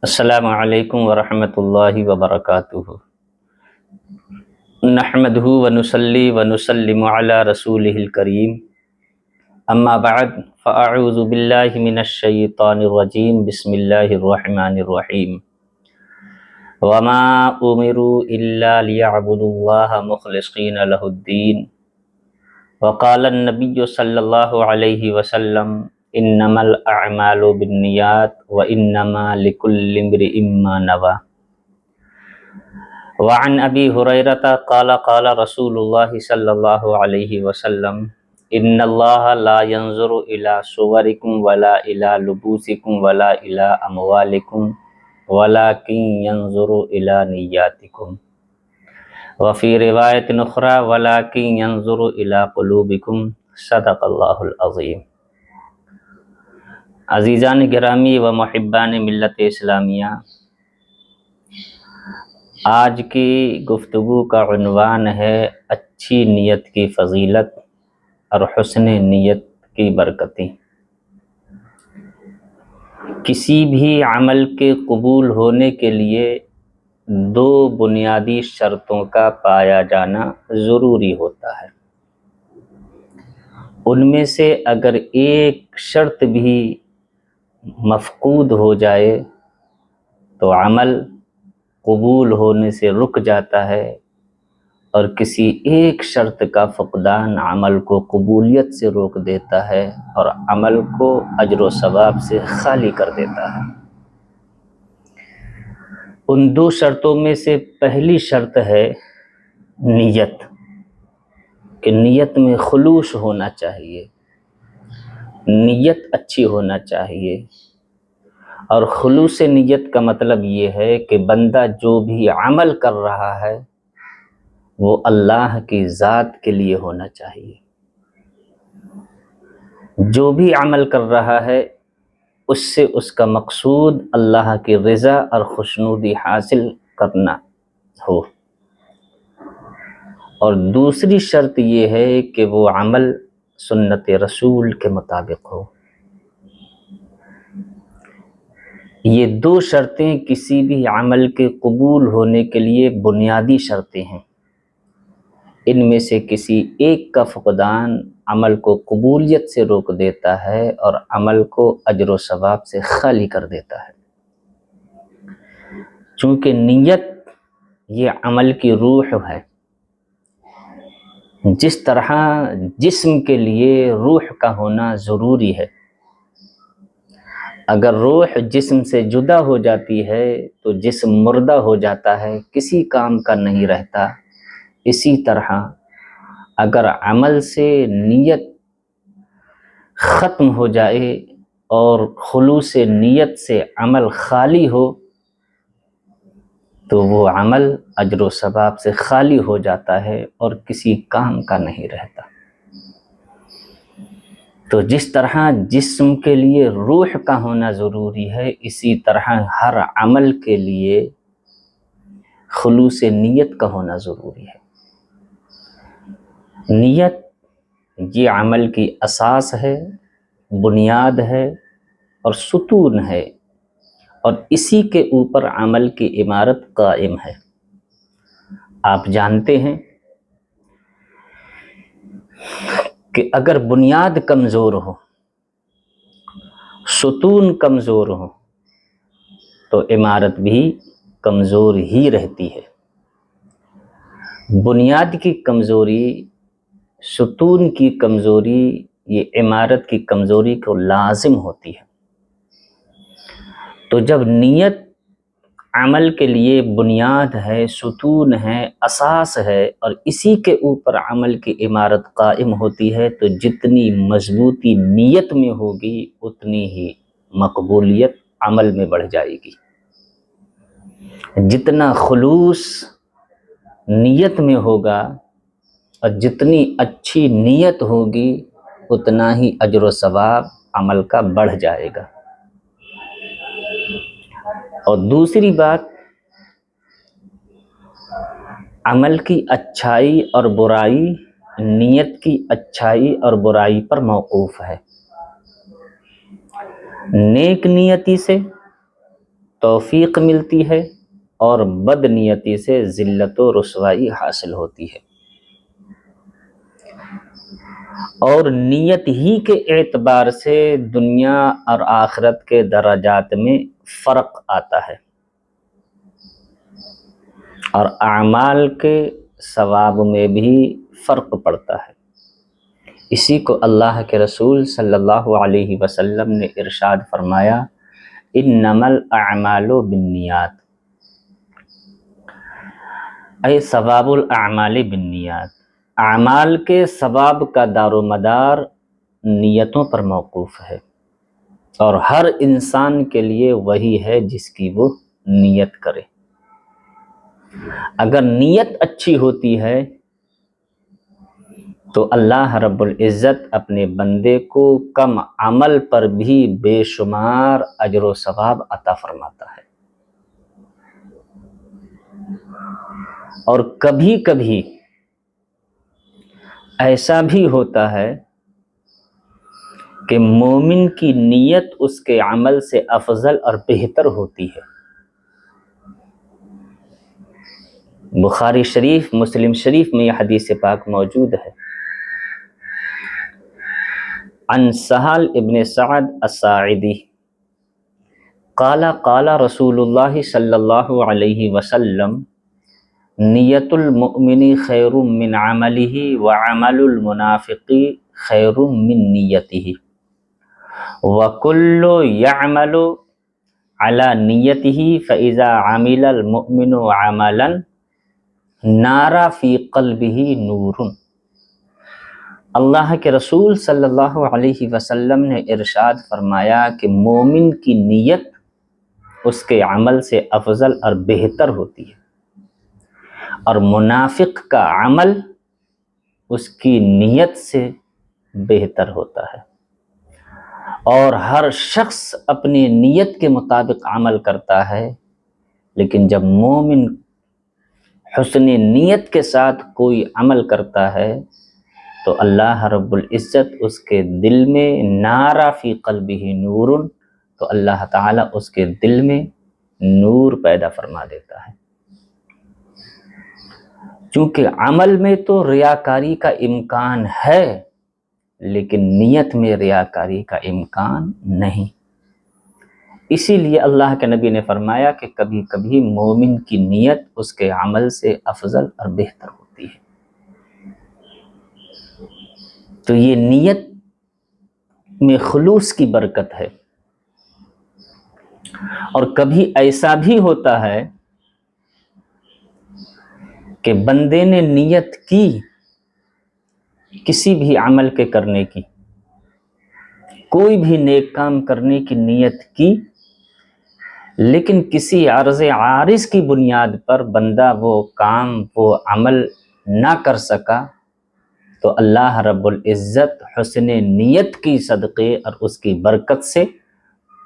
السلام علیکم ورحمۃ اللہ وبرکاتہ۔ نحمدہ ونصلی ونسلم علی رسولہ الکریم، اما بعد فاعوذ باللہ من الشیطان الرجیم، بسم اللہ الرحمن الرحیم۔ وما امروا الا لیعبدوا اللہ مخلصین لہ الدین، وقال النبی صلی اللہ علیہ وسلم انما الاعمال بالنیات وانما لکل امرئ ما نوى۔ وعن ابی ہریرۃ قال قال رسول اللہ صلی اللہ علیہ وسلم ان اللہ لا ينظر الى صورکم ولا الى لبوسکم ولا الى اموالکم ولكن ينظر الى نیاتکم، وفی روایت اخری ولكن ينظر الى قلوبکم، صدق اللہ العظیم۔ عزیزان گرامی و محبان ملت اسلامیہ، آج کی گفتگو کا عنوان ہے اچھی نیت کی فضیلت اور حسن نیت کی برکتیں۔ کسی بھی عمل کے قبول ہونے کے لیے دو بنیادی شرطوں کا پایا جانا ضروری ہوتا ہے۔ ان میں سے اگر ایک شرط بھی مفقود ہو جائے تو عمل قبول ہونے سے رک جاتا ہے، اور کسی ایک شرط کا فقدان عمل کو قبولیت سے روک دیتا ہے اور عمل کو اجر و ثواب سے خالی کر دیتا ہے۔ ان دو شرطوں میں سے پہلی شرط ہے نیت، کہ نیت میں خلوص ہونا چاہیے، نیت اچھی ہونا چاہیے۔ اور خلوص نیت کا مطلب یہ ہے کہ بندہ جو بھی عمل کر رہا ہے وہ اللہ کی ذات کے لیے ہونا چاہیے۔ جو بھی عمل کر رہا ہے اس سے اس کا مقصود اللہ کی رضا اور خوشنودی حاصل کرنا ہو۔ اور دوسری شرط یہ ہے کہ وہ عمل سنت رسول کے مطابق ہو۔ یہ دو شرطیں کسی بھی عمل کے قبول ہونے کے لیے بنیادی شرطیں ہیں۔ ان میں سے کسی ایک کا فقدان عمل کو قبولیت سے روک دیتا ہے اور عمل کو اجر و ثواب سے خالی کر دیتا ہے۔ چونکہ نیت یہ عمل کی روح ہے، جس طرح جسم کے لیے روح کا ہونا ضروری ہے۔ اگر روح جسم سے جدا ہو جاتی ہے تو جسم مردہ ہو جاتا ہے، کسی کام کا نہیں رہتا۔ اسی طرح اگر عمل سے نیت ختم ہو جائے اور خلوص نیت سے عمل خالی ہو تو وہ عمل اجر و ثواب سے خالی ہو جاتا ہے اور کسی کام کا نہیں رہتا۔ تو جس طرح جسم کے لیے روح کا ہونا ضروری ہے، اسی طرح ہر عمل کے لیے خلوص نیت کا ہونا ضروری ہے۔ نیت یہ عمل کی اساس ہے، بنیاد ہے اور ستون ہے، اور اسی کے اوپر عمل کی عمارت قائم ہے۔ آپ جانتے ہیں کہ اگر بنیاد کمزور ہو، ستون کمزور ہو تو عمارت بھی کمزور ہی رہتی ہے۔ بنیاد کی کمزوری، ستون کی کمزوری، یہ عمارت کی کمزوری کو لازم ہوتی ہے۔ تو جب نیت عمل کے لیے بنیاد ہے، ستون ہے، اساس ہے، اور اسی کے اوپر عمل کی عمارت قائم ہوتی ہے تو جتنی مضبوطی نیت میں ہوگی اتنی ہی مقبولیت عمل میں بڑھ جائے گی۔ جتنا خلوص نیت میں ہوگا اور جتنی اچھی نیت ہوگی اتنا ہی اجر و ثواب عمل کا بڑھ جائے گا۔ اور دوسری بات، عمل کی اچھائی اور برائی نیت کی اچھائی اور برائی پر موقوف ہے۔ نیک نیتی سے توفیق ملتی ہے اور بدنیتی سے ذلت و رسوائی حاصل ہوتی ہے، اور نیت ہی کے اعتبار سے دنیا اور آخرت کے درجات میں فرق آتا ہے، اور اعمال کے ثواب میں بھی فرق پڑتا ہے۔ اسی کو اللہ کے رسول صلی اللہ علیہ وسلم نے ارشاد فرمایا، انما الاعمال بالنیات، اے ثواب الاعمال بالنیات، اعمال کے ثواب کا دار و مدار نیتوں پر موقوف ہے، اور ہر انسان کے لیے وہی ہے جس کی وہ نیت کرے۔ اگر نیت اچھی ہوتی ہے تو اللہ رب العزت اپنے بندے کو کم عمل پر بھی بے شمار اجر و ثواب عطا فرماتا ہے، اور کبھی کبھی ایسا بھی ہوتا ہے کہ مومن کی نیت اس کے عمل سے افضل اور بہتر ہوتی ہے۔ بخاری شریف، مسلم شریف میں یہ حدیث پاک موجود ہے۔ عن سہل ابن سعد الساعدی قال قال رسول اللہ صلی اللہ علیہ وسلم، نیت المؤمن خیر من عملہ وعمل المنافق خیر من نیتہ وکل یعمل علی نیتہ فاذا عمل المؤمن عملا نارا فی قلبہ نور۔ اللہ کے رسول صلی اللہ علیہ وسلم نے ارشاد فرمایا کہ مومن کی نیت اس کے عمل سے افضل اور بہتر ہوتی ہے، اور منافق کا عمل اس کی نیت سے بہتر ہوتا ہے، اور ہر شخص اپنی نیت کے مطابق عمل کرتا ہے، لیکن جب مومن حسن نیت کے ساتھ کوئی عمل کرتا ہے تو اللہ رب العزت اس کے دل میں نارا فی قلبہ نور، تو اللہ تعالیٰ اس کے دل میں نور پیدا فرما دیتا ہے۔ چونکہ عمل میں تو ریاکاری کا امکان ہے، لیکن نیت میں ریاکاری کا امکان نہیں۔ اسی لیے اللہ کے نبی نے فرمایا کہ کبھی کبھی مومن کی نیت اس کے عمل سے افضل اور بہتر ہوتی ہے۔ تو یہ نیت میں خلوص کی برکت ہے، اور کبھی ایسا بھی ہوتا ہے کہ بندے نے نیت کی کسی بھی عمل کے کرنے کی، کوئی بھی نیک کام کرنے کی نیت کی، لیکن کسی عرض عارض کی بنیاد پر بندہ وہ کام، وہ عمل نہ کر سکا، تو اللہ رب العزت حسن نیت کی صدقے اور اس کی برکت سے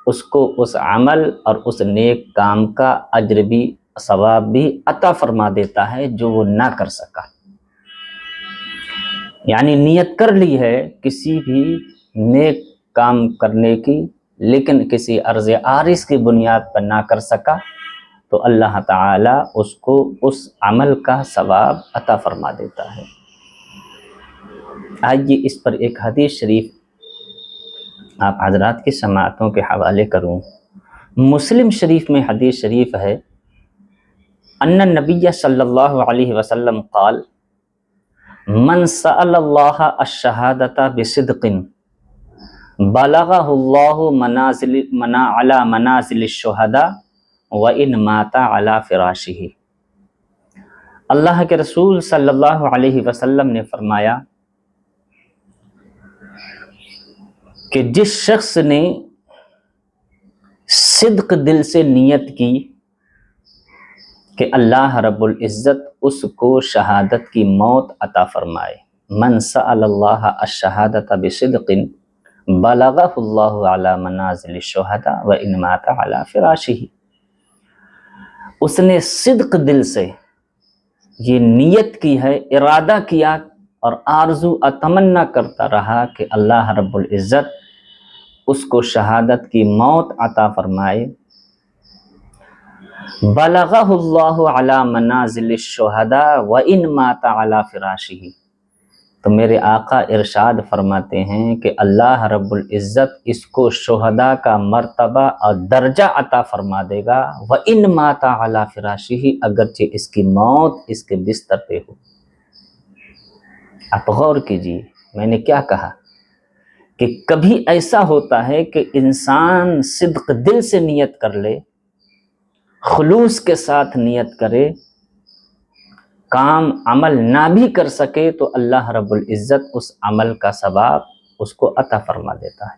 اس کو اس عمل اور اس نیک کام کا اجر بھی، ثواب بھی عطا فرما دیتا ہے جو وہ نہ کر سکا۔ یعنی نیت کر لی ہے کسی بھی نیک کام کرنے کی، لیکن کسی عرض عارض کی بنیاد پر نہ کر سکا، تو اللہ تعالیٰ اس کو اس عمل کا ثواب عطا فرما دیتا ہے۔ آئیے اس پر ایک حدیث شریف آپ حضرات کی سماعتوں کے حوالے کروں۔ مسلم شریف میں حدیث شریف ہے، ان النبی صلی اللہ علیہ وسلم قال، من سأل اللہ الشہادۃ بصدق بلغہ اللہ علی منازل الشہداء وإن مات علی فراشہ۔ اللہ کے رسول صلی اللہ علیہ وسلم نے فرمایا کہ جس شخص نے صدق دل سے نیت کی کہ اللہ رب العزت اس کو شہادت کی موت عطا فرمائے، من سأل اللہ الشہادۃ بصدق بلغہ اللہ علی منازل الشہداء وإن مات علی فراشہ، اس نے صدق دل سے یہ نیت کی ہے، ارادہ کیا اور آرزو تمنا کرتا رہا کہ اللہ رب العزت اس کو شہادت کی موت عطا فرمائے، بلغہ اللہ علی منازل الشہداء وان مات علی فراشہ۔ تو میرے آقا ارشاد فرماتے ہیں کہ اللہ رب العزت اس کو شہداء کا مرتبہ اور درجہ عطا فرما دے گا، وَإِن مَاتَ عَلَى فِرَاشِهِ، اگرچہ اس کی موت اس کے بستر پہ ہو۔ آپ غور کیجئے، میں نے کیا کہا کہ کبھی ایسا ہوتا ہے کہ انسان صدق دل سے نیت کر لے، خلوص کے ساتھ نیت کرے، کام عمل نہ بھی کر سکے تو اللہ رب العزت اس عمل کا ثواب اس کو عطا فرما دیتا ہے۔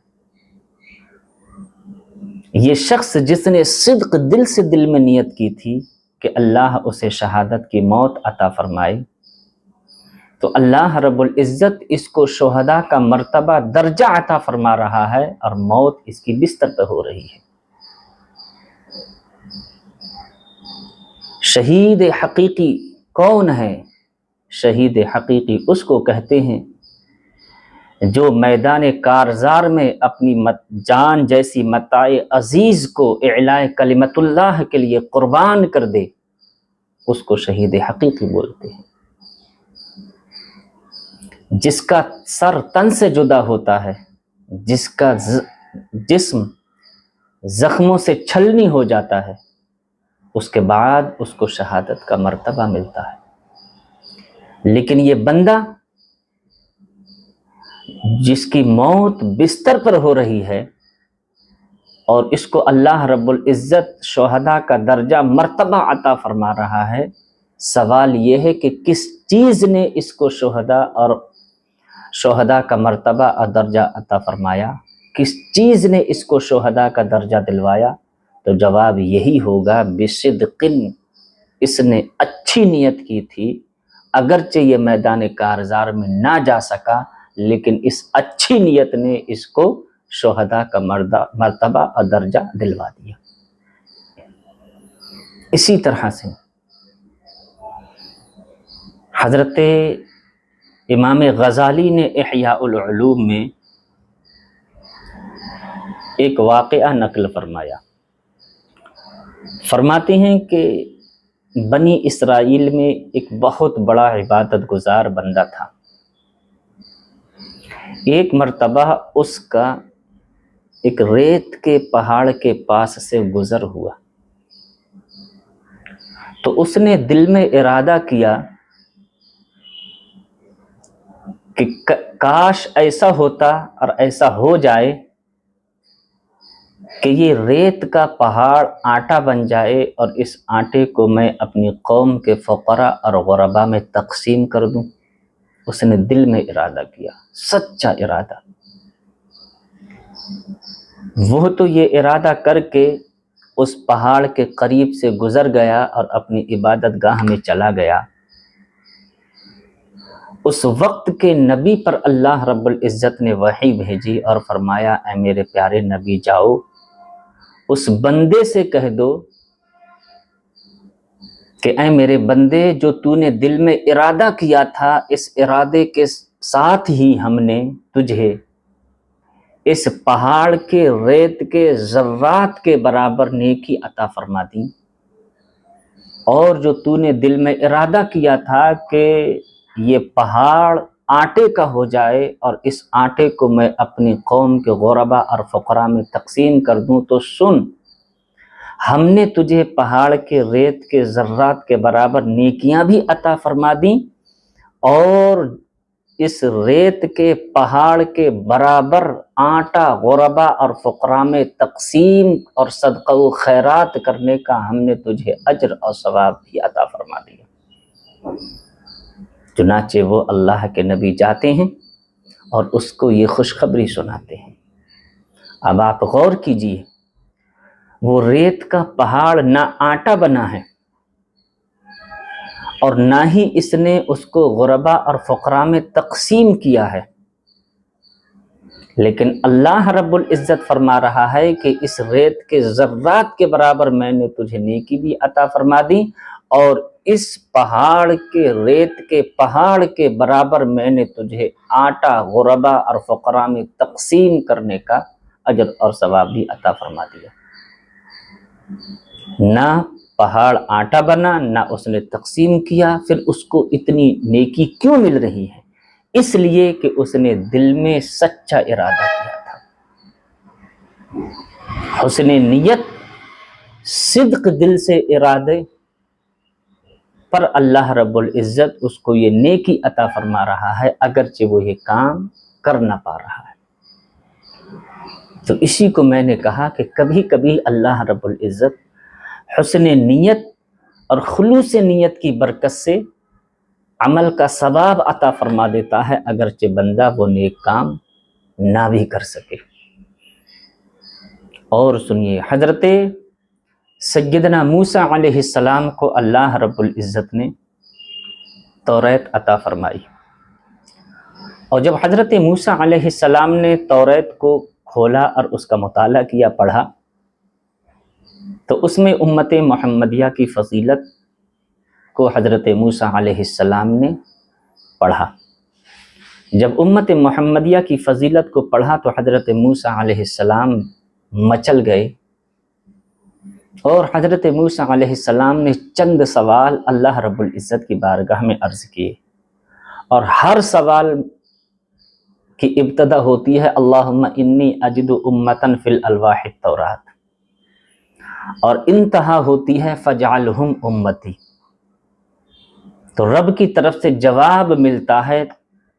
یہ شخص جس نے صدق دل سے دل میں نیت کی تھی کہ اللہ اسے شہادت کی موت عطا فرمائے، تو اللہ رب العزت اس کو شہداء کا مرتبہ درجہ عطا فرما رہا ہے اور موت اس کی بستر پہ ہو رہی ہے۔ شہید حقیقی کون ہے؟ شہید حقیقی اس کو کہتے ہیں جو میدان کارزار میں اپنی جان جیسی متاع عزیز کو اعلاء کلمت اللہ کے لیے قربان کر دے، اس کو شہید حقیقی بولتے ہیں۔ جس کا سر تن سے جدا ہوتا ہے، جس کا جسم زخموں سے چھلنی ہو جاتا ہے، اس کے بعد اس کو شہادت کا مرتبہ ملتا ہے۔ لیکن یہ بندہ جس کی موت بستر پر ہو رہی ہے اور اس کو اللہ رب العزت شہداء کا درجہ مرتبہ عطا فرما رہا ہے، سوال یہ ہے کہ کس چیز نے اس کو شہداء کا مرتبہ اور درجہ عطا فرمایا؟ کس چیز نے اس کو شہداء کا درجہ دلوایا؟ تو جواب یہی ہوگا بصدق، اس نے اچھی نیت کی تھی، اگرچہ یہ میدان کارزار میں نہ جا سکا، لیکن اس اچھی نیت نے اس کو شہداء کا مرتبہ اور درجہ دلوا دیا۔ اسی طرح سے حضرت امام غزالی نے احیاء العلوم میں ایک واقعہ نقل فرمایا۔ فرماتے ہیں کہ بنی اسرائیل میں ایک بہت بڑا عبادت گزار بندہ تھا۔ ایک مرتبہ اس کا ایک ریت کے پہاڑ کے پاس سے گزر ہوا، تو اس نے دل میں ارادہ کیا کہ کاش ایسا ہوتا اور ایسا ہو جائے کہ یہ ریت کا پہاڑ آٹا بن جائے اور اس آٹے کو میں اپنی قوم کے فقراء اور غرباء میں تقسیم کر دوں۔ اس نے دل میں ارادہ کیا، سچا ارادہ۔ وہ تو یہ ارادہ کر کے اس پہاڑ کے قریب سے گزر گیا اور اپنی عبادت گاہ میں چلا گیا۔ اس وقت کے نبی پر اللہ رب العزت نے وحی بھیجی اور فرمایا، اے میرے پیارے نبی، جاؤ اس بندے سے کہہ دو کہ اے میرے بندے، جو تو نے دل میں ارادہ کیا تھا، اس ارادے کے ساتھ ہی ہم نے تجھے اس پہاڑ کے ریت کے ذرات کے برابر نیکی عطا فرما دی، اور جو تو نے دل میں ارادہ کیا تھا کہ یہ پہاڑ آٹے کا ہو جائے اور اس آٹے کو میں اپنی قوم کے غرباء اور فقراء میں تقسیم کر دوں، تو سن، ہم نے تجھے پہاڑ کے ریت کے ذرات کے برابر نیکیاں بھی عطا فرما دیں، اور اس ریت کے پہاڑ کے برابر آٹا غرباء اور فقراء میں تقسیم اور صدقہ و خیرات کرنے کا ہم نے تجھے اجر اور ثواب بھی عطا فرما دیا۔ چنانچہ وہ اللہ کے نبی جاتے ہیں اور اس کو یہ خوشخبری سناتے ہیں۔ اب آپ غور کیجیے، وہ ریت کا پہاڑ نہ آٹا بنا ہے اور نہ ہی اس نے اس کو غرباء اور فقراء میں تقسیم کیا ہے، لیکن اللہ رب العزت فرما رہا ہے کہ اس ریت کے ذرات کے برابر میں نے تجھے نیکی بھی عطا فرما دی، اور اس پہاڑ کے ریت کے پہاڑ کے برابر میں نے تجھے آٹا غرباء اور فقراء میں تقسیم کرنے کا اجر اور ثواب بھی عطا فرما دیا۔ نہ پہاڑ آٹا بنا نہ اس نے تقسیم کیا، پھر اس کو اتنی نیکی کیوں مل رہی ہے؟ اس لیے کہ اس نے دل میں سچا ارادہ کیا تھا، حسن نیت، صدق دل سے ارادے پر اللہ رب العزت اس کو یہ نیکی عطا فرما رہا ہے، اگرچہ وہ یہ کام کر نہ پا رہا ہے۔ تو اسی کو میں نے کہا کہ کبھی کبھی اللہ رب العزت حسن نیت اور خلوص نیت کی برکت سے عمل کا ثواب عطا فرما دیتا ہے، اگرچہ بندہ وہ نیک کام نہ بھی کر سکے۔ اور سنیے، حضرت سیدنا موسیٰ علیہ السلام کو اللہ رب العزت نے توریت عطا فرمائی، اور جب حضرت موسیٰ علیہ السلام نے توریت کو کھولا اور اس کا مطالعہ کیا، پڑھا، تو اس میں امت محمدیہ کی فضیلت کو حضرت موسیٰ علیہ السلام نے پڑھا۔ جب امت محمدیہ کی فضیلت کو پڑھا تو حضرت موسیٰ علیہ السلام مچل گئے، اور حضرت موسیٰ علیہ السلام نے چند سوال اللہ رب العزت کی بارگاہ میں عرض کیے، اور ہر سوال کی ابتدا ہوتی ہے اللہم انی اجد امتن فی الالواح التورات، اور انتہا ہوتی ہے فجعلہم امتی۔ تو رب کی طرف سے جواب ملتا ہے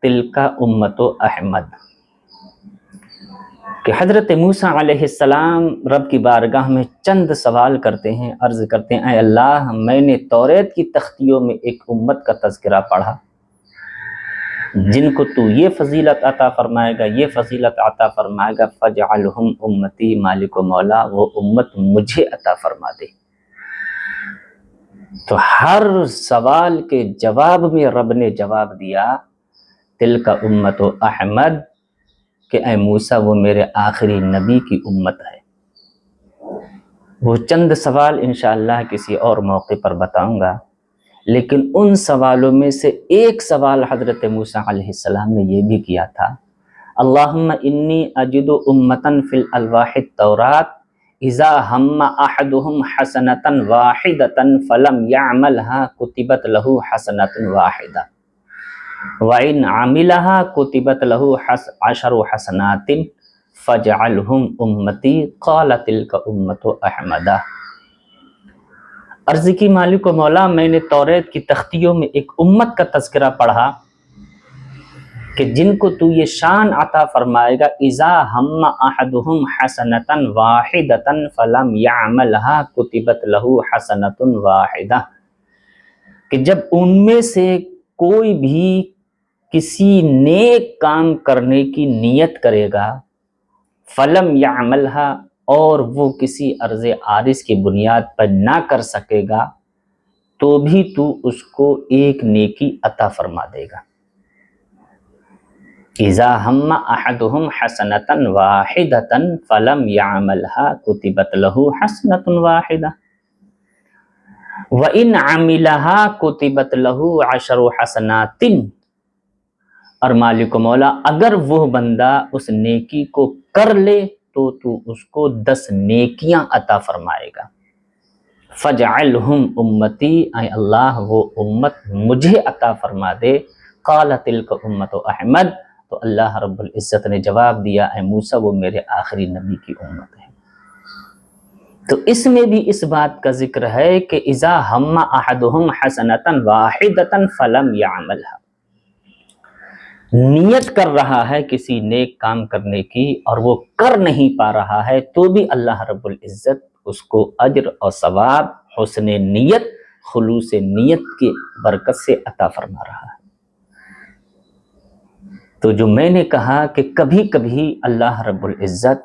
تلک امت احمد، کہ حضرت موسیٰ علیہ السلام رب کی بارگاہ میں چند سوال کرتے ہیں، عرض کرتے ہیں اے اللہ، میں نے توریت کی تختیوں میں ایک امت کا تذکرہ پڑھا جن کو تو یہ فضیلت عطا فرمائے گا، یہ فضیلت عطا فرمائے گا، فجعلہم امتی، مالک و مولا وہ امت مجھے عطا فرما دے۔ تو ہر سوال کے جواب میں رب نے جواب دیا تلک امت احمد، کہ اے موسیٰ وہ میرے آخری نبی کی امت ہے۔ وہ چند سوال انشاءاللہ کسی اور موقع پر بتاؤں گا، لیکن ان سوالوں میں سے ایک سوال حضرت موسیٰ علیہ السلام نے یہ بھی کیا تھا اللہم انی اجد امتن فی الالواح التورات اذا ہم احدہم حسنتا واحدتا فلم یعملها کتبت لہ حسنۃ واحدہ وَإِنْ عَمِلَهَا كُتِبَتْ لَهُ 10 حسنات فَجْعَلْهُمْ أُمَّتِي قَالَ تِلْكَ أُمَّةُ أَحْمَدَ۔ عرض کی مالک و مولا، میں نے توریت کی تختیوں میں ایک امت کا تذکرہ پڑھا کہ جن کو تو یہ شان عطا فرمائے گا اذا ہم احدہم حسنۃ واحدۃ فلم یعملها کتبت لہ حسنۃ واحدہ، کہ جب ان میں سے کوئی بھی کسی نیک کام کرنے کی نیت کرے گا، فلم یعملھا، اور وہ کسی عرض عارض کی بنیاد پر نہ کر سکے گا، تو بھی تو اس کو ایک نیکی عطا فرما دے گا۔ اذا ہم احدہم حسنۃ واحدۃ فلم یعملھا کتبت لہ حسنۃ واحدہ وَإِنْ عَمِلَهَا كُتِبَتْ لَهُ 10 حسنات، اور مالک و مولا اگر وہ بندہ اس نیکی کو کر لے تو تو اس کو 10 نیکیاں عطا فرمائے گا۔ فَجْعَلْهُمْ أُمَّتِي، اے اللہ وہ امت مجھے عطا فرما دے۔ قَالَ تِلْكَ أُمَّةُ أَحْمَدَ، تو اللہ رب العزت نے جواب دیا اے موسیٰ وہ میرے آخری نبی کی امت ہے۔ تو اس میں بھی اس بات کا ذکر ہے کہ اذا ہم احدہم حسنۃ واحدۃ فلم یعملھا، نیت کر رہا ہے کسی نیک کام کرنے کی اور وہ کر نہیں پا رہا ہے، تو بھی اللہ رب العزت اس کو اجر اور ثواب حسن نیت، خلوص نیت کی برکت سے عطا فرما رہا ہے۔ تو جو میں نے کہا کہ کبھی کبھی اللہ رب العزت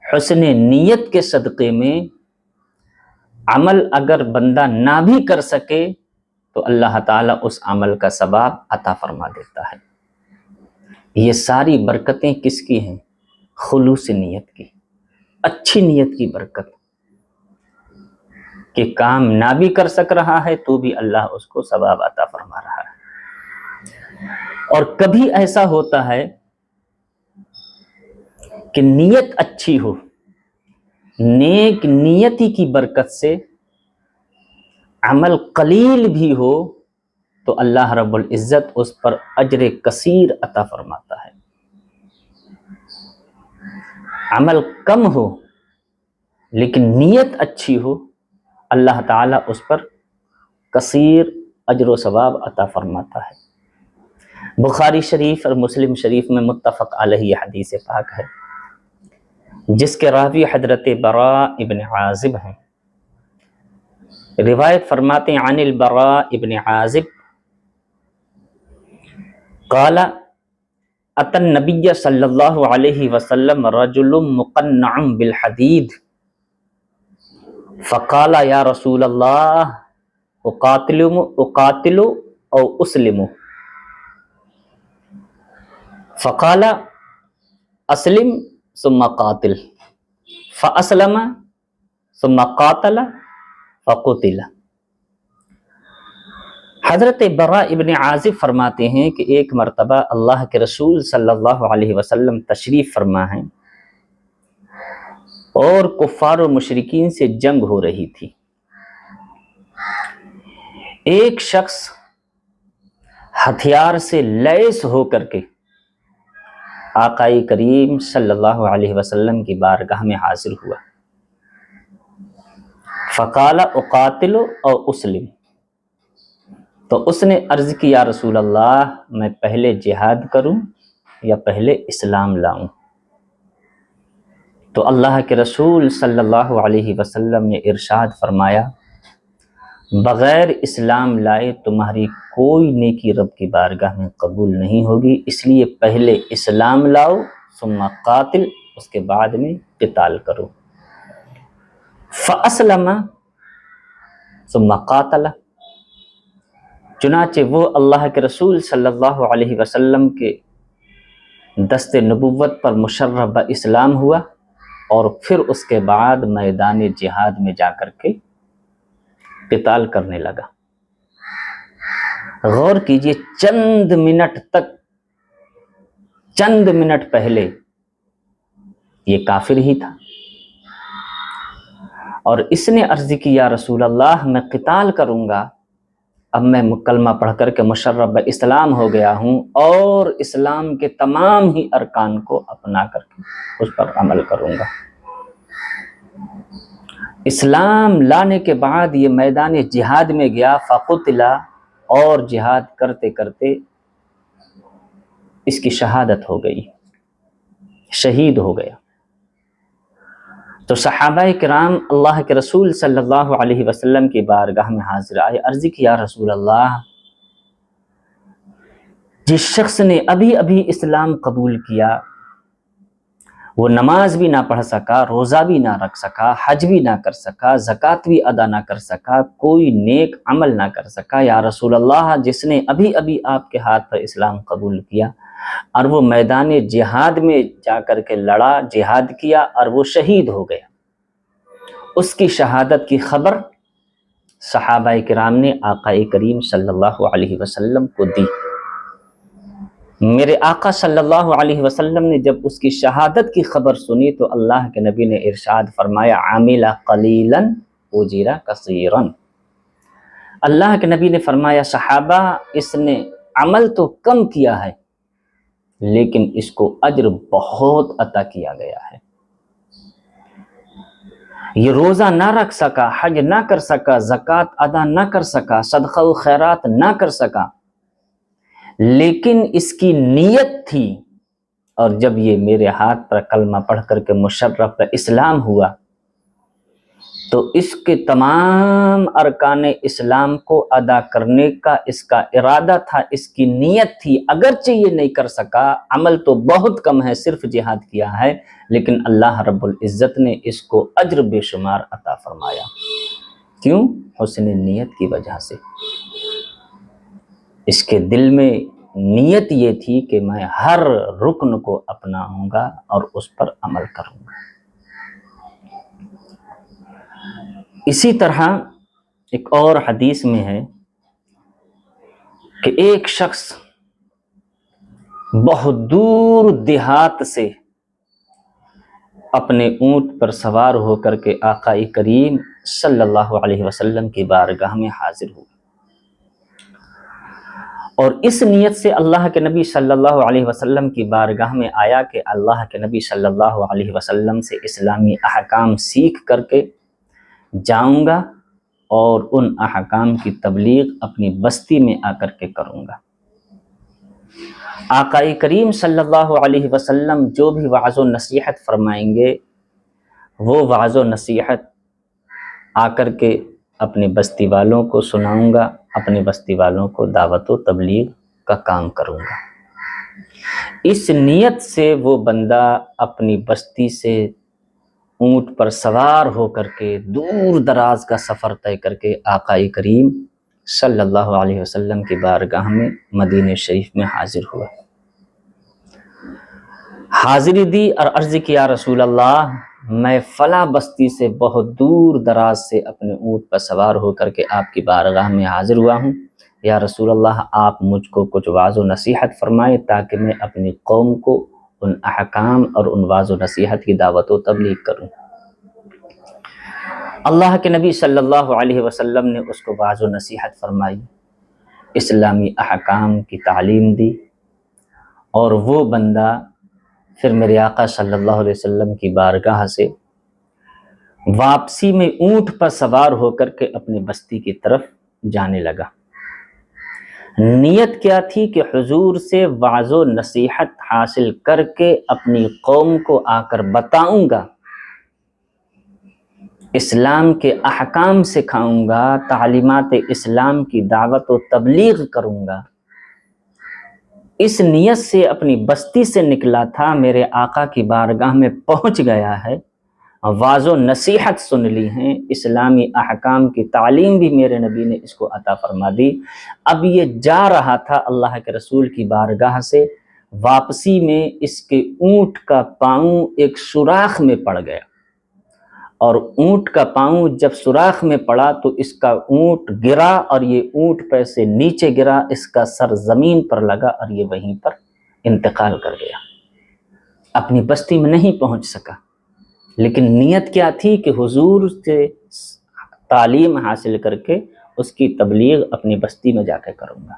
حسن نیت کے صدقے میں عمل اگر بندہ نہ بھی کر سکے تو اللہ تعالیٰ اس عمل کا ثواب عطا فرما دیتا ہے۔ یہ ساری برکتیں کس کی ہیں؟ خلوص نیت کی، اچھی نیت کی برکت، کہ کام نہ بھی کر سک رہا ہے تو بھی اللہ اس کو ثواب عطا فرما رہا ہے۔ اور کبھی ایسا ہوتا ہے کہ نیت اچھی ہو، نیک نیتی کی برکت سے عمل قلیل بھی ہو تو اللہ رب العزت اس پر اجر کثیر عطا فرماتا ہے. عمل کم ہو لیکن نیت اچھی ہو، اللہ تعالیٰ اس پر کثیر اجر و ثواب عطا فرماتا ہے. بخاری شریف اور مسلم شریف میں متفق علیہ حدیث پاک ہے جس کے راوی حضرت براء ابن عازب ہیں. روایت فرماتے ہیں عن البراء ابن عازب قال اتى النبي صلی اللہ علیہ وسلم رجل مقنع بالحدید فقال یا رسول اللہ اقاتل او اسلم فقال اسلم ثم قاتل فاسلم ثم قاتل فقتل. حضرت براء ابن عازب فرماتے ہیں کہ ایک مرتبہ اللہ کے رسول صلی اللہ علیہ وسلم تشریف فرما ہیں اور کفار و مشرکین سے جنگ ہو رہی تھی. ایک شخص ہتھیار سے لیس ہو کر کے آقائی کریم صلی اللہ علیہ وسلم کی بارگاہ میں حاضر ہوا. فقال اقاتل او اسلم، تو اس نے عرض کی یا رسول اللہ میں پہلے جہاد کروں یا پہلے اسلام لاؤں؟ تو اللہ کے رسول صلی اللہ علیہ وسلم نے ارشاد فرمایا بغیر اسلام لائے تمہاری کوئی نیکی رب کی بارگاہ میں قبول نہیں ہوگی، اس لیے پہلے اسلام لاؤ ثم قاتل، اس کے بعد میں قتال کرو. فاسلم ثم قاتل، چنانچہ وہ اللہ کے رسول صلی اللہ علیہ وسلم کے دست نبوت پر مشرف اسلام ہوا اور پھر اس کے بعد میدان جہاد میں جا کر کے قتال کرنے لگا. غور کیجئے، چند منٹ پہلے یہ کافر ہی تھا اور اس نے عرض کی یا رسول اللہ میں قتال کروں گا، اب میں کلمہ پڑھ کر کے مشرف اسلام ہو گیا ہوں اور اسلام کے تمام ہی ارکان کو اپنا کر کے اس پر عمل کروں گا. اسلام لانے کے بعد یہ میدان جہاد میں گیا فقتل، اور جہاد کرتے کرتے اس کی شہادت ہو گئی، شہید ہو گیا. تو صحابہ کرام اللہ کے رسول صلی اللہ علیہ وسلم کی بارگاہ میں حاضر آئے، عرض کی یا رسول اللہ جس شخص نے ابھی ابھی اسلام قبول کیا، وہ نماز بھی نہ پڑھ سکا، روزہ بھی نہ رکھ سکا، حج بھی نہ کر سکا، زکوٰۃ بھی ادا نہ کر سکا، کوئی نیک عمل نہ کر سکا، یا رسول اللہ جس نے ابھی ابھی آپ کے ہاتھ پر اسلام قبول کیا اور وہ میدان جہاد میں جا کر کے لڑا، جہاد کیا اور وہ شہید ہو گیا، اس کی شہادت کی خبر صحابہ کرام نے آقا کریم صلی اللہ علیہ وسلم کو دی. میرے آقا صلی اللہ علیہ وسلم نے جب اس کی شہادت کی خبر سنی تو اللہ کے نبی نے ارشاد فرمایا عامل قلیلا اجر کثیرا. اللہ کے نبی نے فرمایا صحابہ اس نے عمل تو کم کیا ہے لیکن اس کو اجر بہت عطا کیا گیا ہے. یہ روزہ نہ رکھ سکا، حج نہ کر سکا، زکوٰۃ ادا نہ کر سکا، صدقہ و خیرات نہ کر سکا، لیکن اس کی نیت تھی اور جب یہ میرے ہاتھ پر کلمہ پڑھ کر کے مشرف اسلام ہوا تو اس کے تمام ارکان اسلام کو ادا کرنے کا اس کا ارادہ تھا، اس کی نیت تھی. اگرچہ یہ نہیں کر سکا، عمل تو بہت کم ہے، صرف جہاد کیا ہے، لیکن اللہ رب العزت نے اس کو اجر بے شمار عطا فرمایا. کیوں؟ حسن نیت کی وجہ سے. اس کے دل میں نیت یہ تھی کہ میں ہر رکن کو اپناؤں گا اور اس پر عمل کروں گا. اسی طرح ایک اور حدیث میں ہے کہ ایک شخص بہت دور دیہات سے اپنے اونٹ پر سوار ہو کر کے آقا کریم صلی اللہ علیہ وسلم کی بارگاہ میں حاضر ہوئے، اور اس نیت سے اللہ کے نبی صلی اللہ علیہ وسلم کی بارگاہ میں آیا کہ اللہ کے نبی صلی اللہ علیہ وسلم سے اسلامی احکام سیکھ کر کے جاؤں گا اور ان احکام کی تبلیغ اپنی بستی میں آ کر کے کروں گا۔ آقا کریم صلی اللہ علیہ وسلم جو بھی وعظ و نصیحت فرمائیں گے وہ وعظ و نصیحت آ کر کے اپنے بستی والوں کو سناؤں گا، اپنے بستی والوں کو دعوت و تبلیغ کا کام کروں گا۔ اس نیت سے وہ بندہ اپنی بستی سے اونٹ پر سوار ہو کر کے دور دراز کا سفر طے کر کے آقا کریم صلی اللہ علیہ وسلم کی بارگاہ میں مدینہ شریف میں حاضر ہوا، حاضری دی اور عرض کیا رسول اللہ میں فلاں بستی سے بہت دور دراز سے اپنے اونٹ پر سوار ہو کر کے آپ کی بارگاہ میں حاضر ہوا ہوں، یا رسول اللہ آپ مجھ کو کچھ وعظ و نصیحت فرمائیں تاکہ میں اپنی قوم کو ان احکام اور ان وعظ و نصیحت کی دعوت و تبلیغ کروں۔ اللہ کے نبی صلی اللہ علیہ وسلم نے اس کو وعظ و نصیحت فرمائی، اسلامی احکام کی تعلیم دی، اور وہ بندہ پھر میرے آقا صلی اللہ علیہ وسلم کی بارگاہ سے واپسی میں اونٹ پر سوار ہو کر کے اپنی بستی کی طرف جانے لگا۔ نیت کیا تھی کہ حضور سے وعظ و نصیحت حاصل کر کے اپنی قوم کو آ کر بتاؤں گا، اسلام کے احکام سکھاؤں گا، تعلیمات اسلام کی دعوت و تبلیغ کروں گا۔ اس نیت سے اپنی بستی سے نکلا تھا، میرے آقا کی بارگاہ میں پہنچ گیا ہے، وعظ و نصیحت سن لی ہیں، اسلامی احکام کی تعلیم بھی میرے نبی نے اس کو عطا فرما دی۔ اب یہ جا رہا تھا اللہ کے رسول کی بارگاہ سے، واپسی میں اس کے اونٹ کا پاؤں ایک سوراخ میں پڑ گیا، اور اونٹ کا پاؤں جب سوراخ میں پڑا تو اس کا اونٹ گرا، اور یہ اونٹ پیر سے نیچے گرا، اس کا سر زمین پر لگا اور یہ وہیں پر انتقال کر گیا، اپنی بستی میں نہیں پہنچ سکا۔ لیکن نیت کیا تھی کہ حضور سے تعلیم حاصل کر کے اس کی تبلیغ اپنی بستی میں جا کے کروں گا۔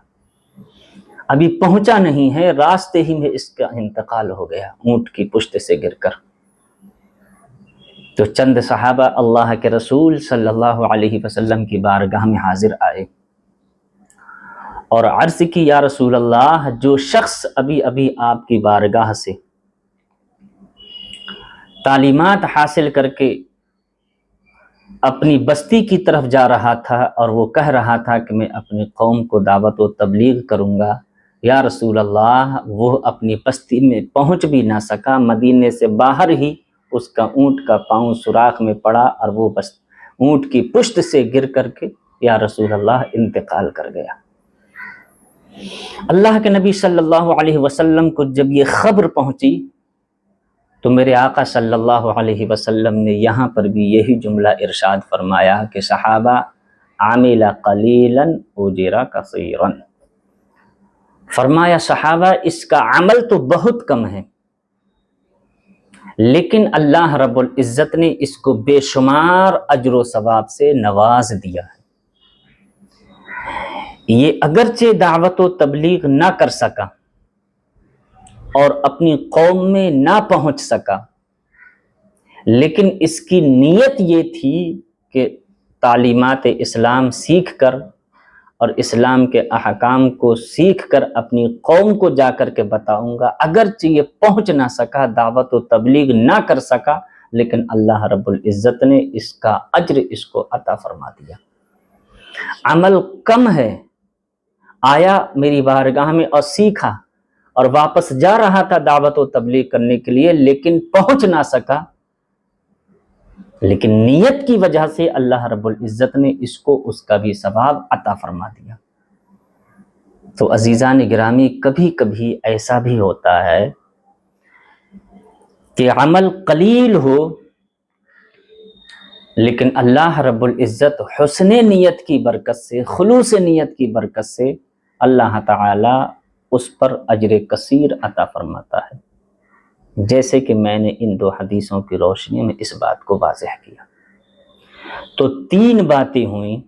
ابھی پہنچا نہیں ہے، راستے ہی میں اس کا انتقال ہو گیا اونٹ کی پشت سے گر کر۔ تو چند صحابہ اللہ کے رسول صلی اللہ علیہ وسلم کی بارگاہ میں حاضر آئے اور عرض کی یا رسول اللہ، جو شخص ابھی ابھی آپ کی بارگاہ سے تعلیمات حاصل کر کے اپنی بستی کی طرف جا رہا تھا اور وہ کہہ رہا تھا کہ میں اپنی قوم کو دعوت و تبلیغ کروں گا، یا رسول اللہ وہ اپنی بستی میں پہنچ بھی نہ سکا، مدینے سے باہر ہی اس کا اونٹ کا پاؤں سوراخ میں پڑا اور وہ بس اونٹ کی پشت سے گر کر کے یا رسول اللہ انتقال کر گیا۔ اللہ کے نبی صلی اللہ علیہ وسلم کو جب یہ خبر پہنچی تو میرے آقا صلی اللہ علیہ وسلم نے یہاں پر بھی یہی جملہ ارشاد فرمایا کہ صحابہ عامل قلیلا اجر کثیرا، فرمایا صحابہ اس کا عمل تو بہت کم ہے لیکن اللہ رب العزت نے اس کو بے شمار اجر و ثواب سے نواز دیا ہے۔ یہ اگرچہ دعوت و تبلیغ نہ کر سکا اور اپنی قوم میں نہ پہنچ سکا، لیکن اس کی نیت یہ تھی کہ تعلیمات اسلام سیکھ کر اور اسلام کے احکام کو سیکھ کر اپنی قوم کو جا کر کے بتاؤں گا۔ اگرچہ یہ پہنچ نہ سکا، دعوت و تبلیغ نہ کر سکا، لیکن اللہ رب العزت نے اس کا اجر اس کو عطا فرما دیا۔ عمل کم ہے، آیا میری بارگاہ میں اور سیکھا اور واپس جا رہا تھا دعوت و تبلیغ کرنے کے لیے، لیکن پہنچ نہ سکا، لیکن نیت کی وجہ سے اللہ رب العزت نے اس کو اس کا بھی ثواب عطا فرما دیا۔ تو عزیزان گرامی، کبھی کبھی ایسا بھی ہوتا ہے کہ عمل قلیل ہو لیکن اللہ رب العزت حسن نیت کی برکت سے، خلوص نیت کی برکت سے اللہ تعالی اس پر اجر کثیر عطا فرماتا ہے، جیسے کہ میں نے ان دو حدیثوں کی روشنی میں اس بات کو واضح کیا۔ تو 3 باتیں ہوئیں.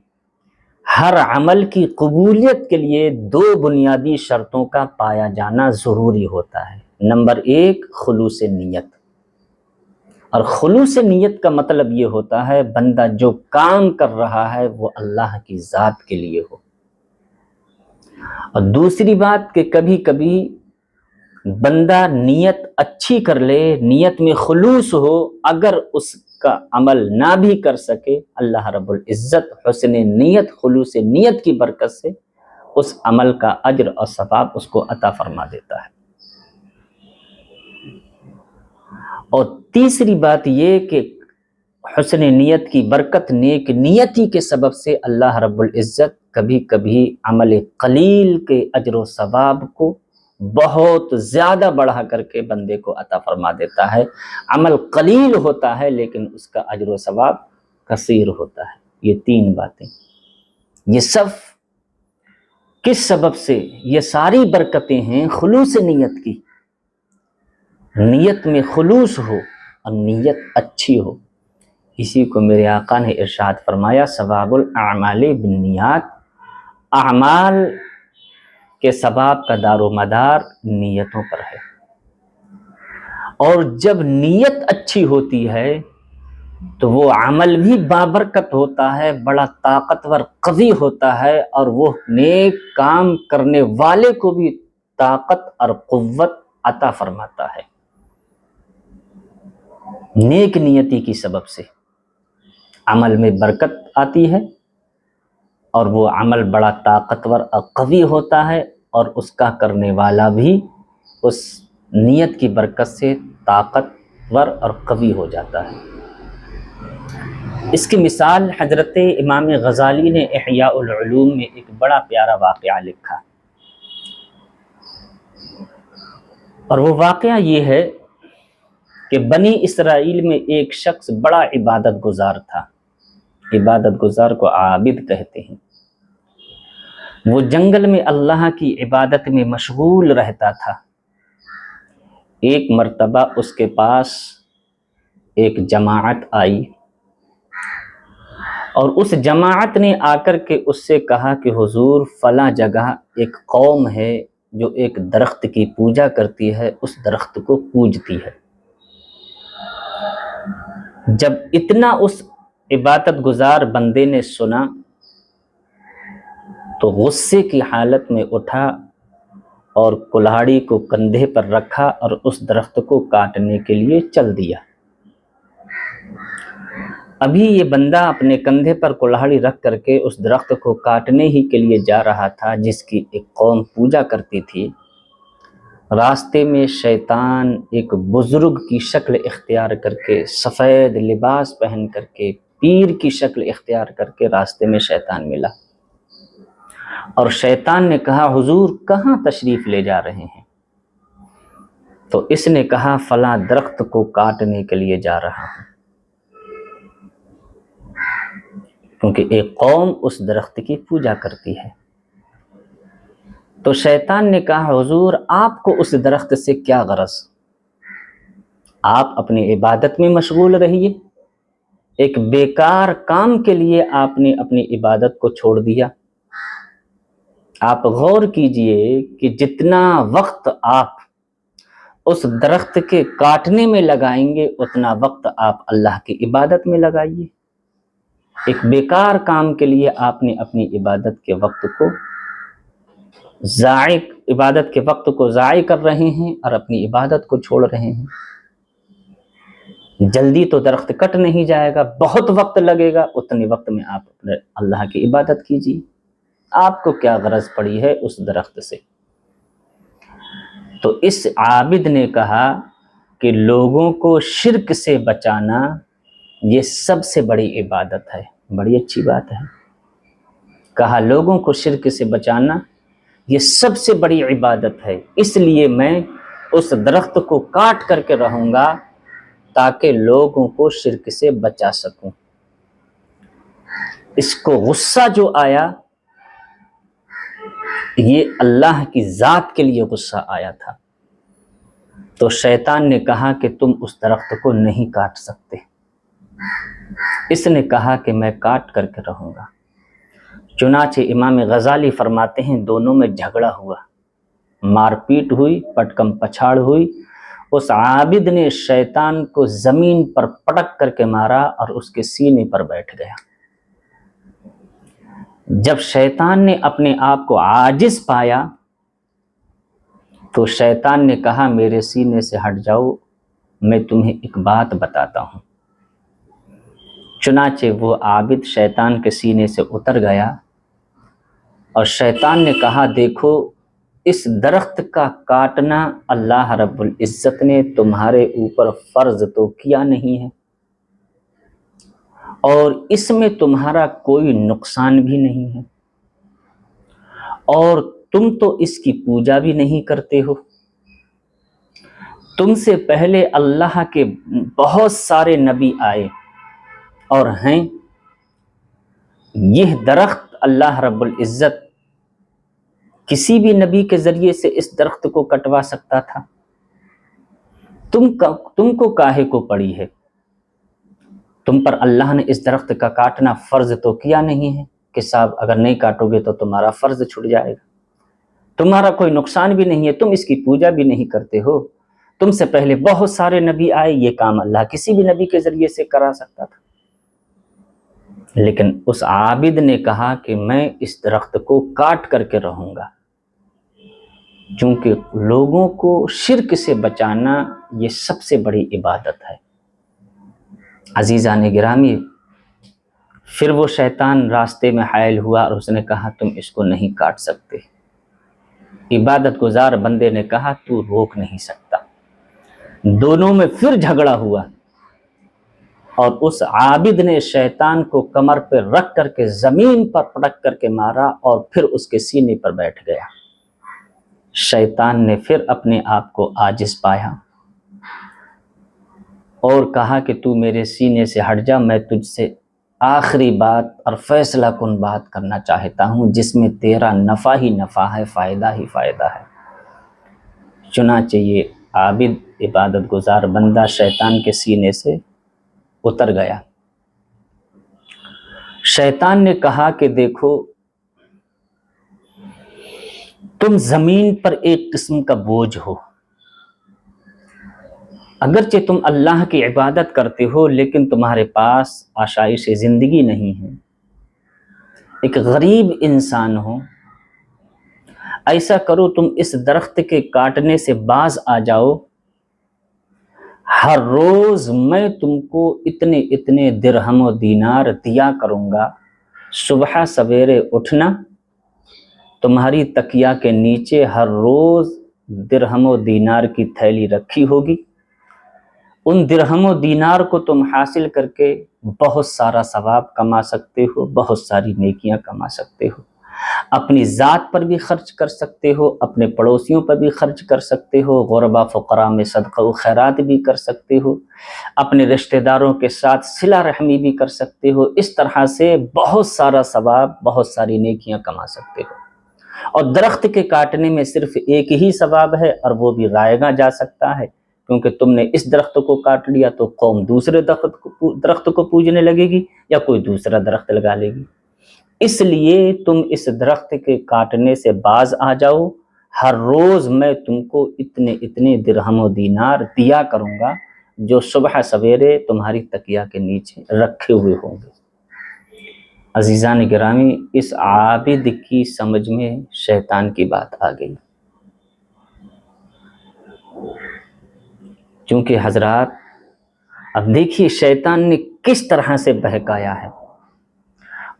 ہر عمل کی قبولیت کے لیے 2 بنیادی شرطوں کا پایا جانا ضروری ہوتا ہے. نمبر 1 خلوص نیت. اور خلوص نیت کا مطلب یہ ہوتا ہے بندہ جو کام کر رہا ہے وہ اللہ کی ذات کے لیے ہو. اور دوسری بات کہ کبھی کبھی بندہ نیت اچھی کر لے، نیت میں خلوص ہو، اگر اس کا عمل نہ بھی کر سکے، اللہ رب العزت حسن نیت، خلوص نیت کی برکت سے اس عمل کا اجر اور ثواب اس کو عطا فرما دیتا ہے. اور تیسری بات یہ کہ حسن نیت کی برکت، نیک نیتی کے سبب سے اللہ رب العزت کبھی کبھی عمل قلیل کے اجر و ثواب کو بہت زیادہ بڑھا کر کے بندے کو عطا فرما دیتا ہے. عمل قلیل ہوتا ہے لیکن اس کا اجر و ثواب کثیر ہوتا ہے. یہ 3 باتیں، یہ سب کس سبب سے؟ یہ ساری برکتیں ہیں خلوص نیت کی. نیت میں خلوص ہو اور نیت اچھی ہو. اسی کو میرے آقا نے ارشاد فرمایا ثواب الاعمال بالنیات، اعمال کے ثواب کا دار و مدار نیتوں پر ہے. اور جب نیت اچھی ہوتی ہے تو وہ عمل بھی بابرکت ہوتا ہے، بڑا طاقتور قوی ہوتا ہے، اور وہ نیک کام کرنے والے کو بھی طاقت اور قوت عطا فرماتا ہے. نیک نیتی کی سبب سے عمل میں برکت آتی ہے اور وہ عمل بڑا طاقتور اور قوی ہوتا ہے، اور اس کا کرنے والا بھی اس نیت کی برکت سے طاقتور اور قوی ہو جاتا ہے. اس کی مثال حضرت امام غزالی نے احیاء العلوم میں ایک بڑا پیارا واقعہ لکھا، اور وہ واقعہ یہ ہے کہ بنی اسرائیل میں ایک شخص بڑا عبادت گزار تھا. عبادت گزار کو عابد کہتے ہیں. وہ جنگل میں اللہ کی عبادت میں مشغول رہتا تھا. ایک مرتبہ اس کے پاس ایک جماعت آئی اور اس جماعت نے آ کر کے اس سے کہا کہ حضور فلاں جگہ ایک قوم ہے جو ایک درخت کی پوجا کرتی ہے، اس درخت کو پوجتی ہے. جب اتنا اس عبادت گزار بندے نے سنا تو غصے کی حالت میں اٹھا اور کلہاڑی کو کندھے پر رکھا اور اس درخت کو کاٹنے کے لیے چل دیا. ابھی یہ بندہ اپنے کندھے پر کلہاڑی رکھ کر کے اس درخت کو کاٹنے ہی کے لیے جا رہا تھا جس کی ایک قوم پوجا کرتی تھی. راستے میں شیطان ایک بزرگ کی شکل اختیار کر کے، سفید لباس پہن کر کے، پیر کی شکل اختیار کر کے راستے میں شیطان ملا، اور شیطان نے کہا حضور کہاں تشریف لے جا رہے ہیں؟ تو اس نے کہا فلاں درخت کو کاٹنے کے لیے جا رہا ہوں، کیونکہ ایک قوم اس درخت کی پوجا کرتی ہے. تو شیطان نے کہا حضور آپ کو اس درخت سے کیا غرض؟ آپ اپنی عبادت میں مشغول رہیے، ایک بیکار کام کے لیے آپ نے اپنی عبادت کو چھوڑ دیا. آپ غور کیجئے کہ جتنا وقت آپ اس درخت کے کاٹنے میں لگائیں گے اتنا وقت آپ اللہ کی عبادت میں لگائیے. ایک بیکار کام کے لیے آپ نے اپنی عبادت کے وقت کو ضائع کر رہے ہیں اور اپنی عبادت کو چھوڑ رہے ہیں. جلدی تو درخت کٹ نہیں جائے گا، بہت وقت لگے گا، اتنے وقت میں آپ اپنے اللہ کی عبادت کیجیے. آپ کو کیا غرض پڑی ہے اس درخت سے؟ تو اس عابد نے کہا کہ لوگوں کو شرک سے بچانا یہ سب سے بڑی عبادت ہے. بڑی اچھی بات ہے. کہا لوگوں کو شرک سے بچانا یہ سب سے بڑی عبادت ہے، اس لیے میں اس درخت کو کاٹ کر کے رہوں گا تاکہ لوگوں کو شرک سے بچا سکوں. اس کو غصہ جو آیا یہ اللہ کی ذات کے لیے غصہ آیا تھا. تو شیطان نے کہا کہ تم اس درخت کو نہیں کاٹ سکتے. اس نے کہا کہ میں کاٹ کر کے رہوں گا۔ چنانچہ امام غزالی فرماتے ہیں دونوں میں جھگڑا ہوا، مار پیٹ ہوئی، پٹکم پچھاڑ ہوئی۔ اس عابد نے شیطان کو زمین پر پٹک کر کے مارا اور اس کے سینے پر بیٹھ گیا۔ جب شیطان نے اپنے آپ کو عاجز پایا تو شیطان نے کہا میرے سینے سے ہٹ جاؤ، میں تمہیں ایک بات بتاتا ہوں۔ چنانچہ وہ عابد شیطان کے سینے سے اتر گیا اور شیطان نے کہا دیکھو اس درخت کا کاٹنا اللہ رب العزت نے تمہارے اوپر فرض تو کیا نہیں ہے، اور اس میں تمہارا کوئی نقصان بھی نہیں ہے، اور تم تو اس کی پوجا بھی نہیں کرتے ہو۔ تم سے پہلے اللہ کے بہت سارے نبی آئے اور ہیں، یہ درخت اللہ رب العزت کسی بھی نبی کے ذریعے سے اس درخت کو کٹوا سکتا تھا، تم کو کاہے کو پڑی ہے؟ تم پر اللہ نے اس درخت کا کاٹنا فرض تو کیا نہیں ہے کہ صاحب اگر نہیں کاٹو گے تو تمہارا فرض چھوٹ جائے گا، تمہارا کوئی نقصان بھی نہیں ہے، تم اس کی پوجا بھی نہیں کرتے ہو، تم سے پہلے بہت سارے نبی آئے، یہ کام اللہ کسی بھی نبی کے ذریعے سے کرا سکتا تھا۔ لیکن اس عابد نے کہا کہ میں اس درخت کو کاٹ کر کے رہوں گا، چونکہ لوگوں کو شرک سے بچانا یہ سب سے بڑی عبادت ہے۔ عزیزان گرامی، پھر وہ شیطان راستے میں حائل ہوا اور اس نے کہا تم اس کو نہیں کاٹ سکتے۔ عبادت گزار بندے نے کہا تو روک نہیں سکتا۔ دونوں میں پھر جھگڑا ہوا اور اس عابد نے شیطان کو کمر پہ رکھ کر کے زمین پر پٹک کر کے مارا اور پھر اس کے سینے پر بیٹھ گیا۔ شیطان نے پھر اپنے آپ کو عاجز پایا اور کہا کہ تو میرے سینے سے ہٹ جا، میں تجھ سے آخری بات اور فیصلہ کن بات کرنا چاہتا ہوں جس میں تیرا نفع ہی نفع ہے، فائدہ ہی فائدہ ہے۔ چنانچہ یہ عابد عبادت گزار بندہ شیطان کے سینے سے اتر گیا۔ شیطان نے کہا کہ دیکھو تم زمین پر ایک قسم کا بوجھ ہو، اگرچہ تم اللہ کی عبادت کرتے ہو لیکن تمہارے پاس آشائش زندگی نہیں ہے، ایک غریب انسان ہو۔ ایسا کرو تم اس درخت کے کاٹنے سے باز آ جاؤ، ہر روز میں تم کو اتنے اتنے درہم و دینار دیا کروں گا۔ صبح سویرے اٹھنا، تمہاری تکیہ کے نیچے ہر روز درہم و دینار کی تھیلی رکھی ہوگی، ان درہم و دینار کو تم حاصل کر کے بہت سارا ثواب کما سکتے ہو، بہت ساری نیکیاں کما سکتے ہو، اپنی ذات پر بھی خرچ کر سکتے ہو، اپنے پڑوسیوں پر بھی خرچ کر سکتے ہو، غربا فقراء میں صدقہ و خیرات بھی کر سکتے ہو، اپنے رشتہ داروں کے ساتھ صلہ رحمی بھی کر سکتے ہو، اس طرح سے بہت سارا ثواب، بہت ساری نیکیاں کما سکتے ہو۔ اور درخت کے کاٹنے میں صرف ایک ہی ثواب ہے اور وہ بھی رائے گاں جا سکتا ہے، کیونکہ تم نے اس درخت کو کاٹ لیا تو قوم دوسرے درخت کو پوجنے لگے گی یا کوئی دوسرا درخت لگا لے گی۔ اس لیے تم اس درخت کے کاٹنے سے باز آ جاؤ، ہر روز میں تم کو اتنے اتنے درہم و دینار دیا کروں گا جو صبح سویرے تمہاری تکیہ کے نیچے رکھے ہوئے ہوں گے۔ عزیزان گرامی، اس عابد کی سمجھ میں شیطان کی بات آ گئی، چونکہ حضرات اب دیکھیے شیطان نے کس طرح سے بہکایا ہے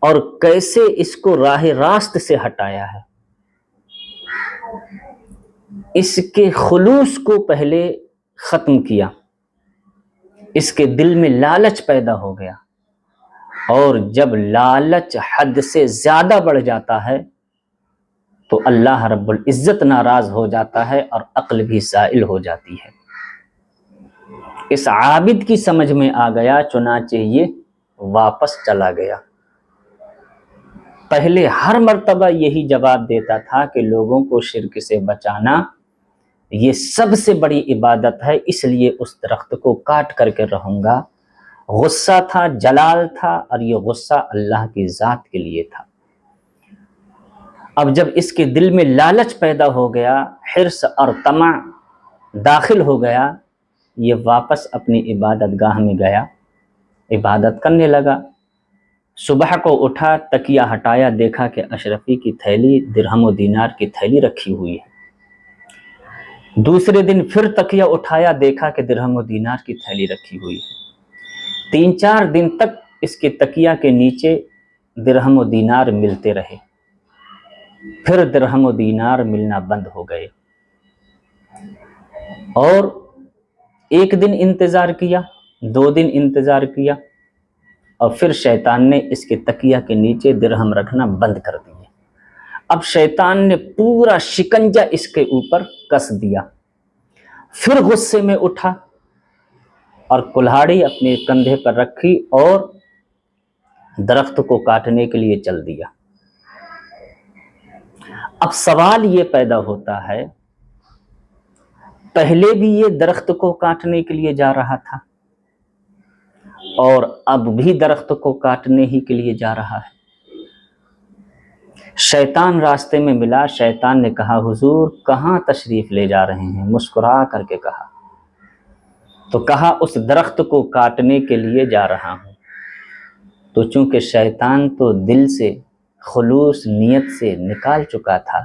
اور کیسے اس کو راہ راست سے ہٹایا ہے۔ اس کے خلوص کو پہلے ختم کیا، اس کے دل میں لالچ پیدا ہو گیا، اور جب لالچ حد سے زیادہ بڑھ جاتا ہے تو اللہ رب العزت ناراض ہو جاتا ہے اور عقل بھی زائل ہو جاتی ہے۔ اس عابد کی سمجھ میں آ گیا، چنانچہ یہ واپس چلا گیا۔ پہلے ہر مرتبہ یہی جواب دیتا تھا کہ لوگوں کو شرک سے بچانا یہ سب سے بڑی عبادت ہے، اس لیے اس درخت کو کاٹ کر کے رہوں گا، غصہ تھا، جلال تھا، اور یہ غصہ اللہ کی ذات کے لیے تھا۔ اب جب اس کے دل میں لالچ پیدا ہو گیا، حرص اور طمع داخل ہو گیا، یہ واپس اپنی عبادت گاہ میں گیا، عبادت کرنے لگا۔ صبح کو اٹھا، تکیہ ہٹایا، دیکھا کہ اشرفی کی تھیلی، درہم و دینار کی تھیلی رکھی ہوئی ہے۔ دوسرے دن پھر تکیہ اٹھایا، دیکھا کہ درہم و دینار کی تھیلی رکھی ہوئی ہے۔ 3-4 دن تک اس کے تکیہ کے نیچے درہم و دینار ملتے رہے، پھر درہم و دینار ملنا بند ہو گئے، اور 1 دن انتظار کیا، 2 دن انتظار کیا، اور پھر شیطان نے اس کے تکیہ کے نیچے درہم رکھنا بند کر دیے۔ اب شیطان نے پورا شکنجہ اس کے اوپر کس دیا۔ پھر غصے میں اٹھا اور کلہاڑی اپنے کندھے پر رکھی اور درخت کو کاٹنے کے لیے چل دیا۔ اب سوال یہ پیدا ہوتا ہے، پہلے بھی یہ درخت کو کاٹنے کے لیے جا رہا تھا اور اب بھی درخت کو کاٹنے ہی کے لیے جا رہا ہے۔ شیطان راستے میں ملا، شیطان نے کہا حضور کہاں تشریف لے جا رہے ہیں؟ مسکرا کر کے کہا، تو کہا اس درخت کو کاٹنے کے لیے جا رہا ہوں۔ تو چونکہ شیطان تو دل سے خلوص نیت سے نکال چکا تھا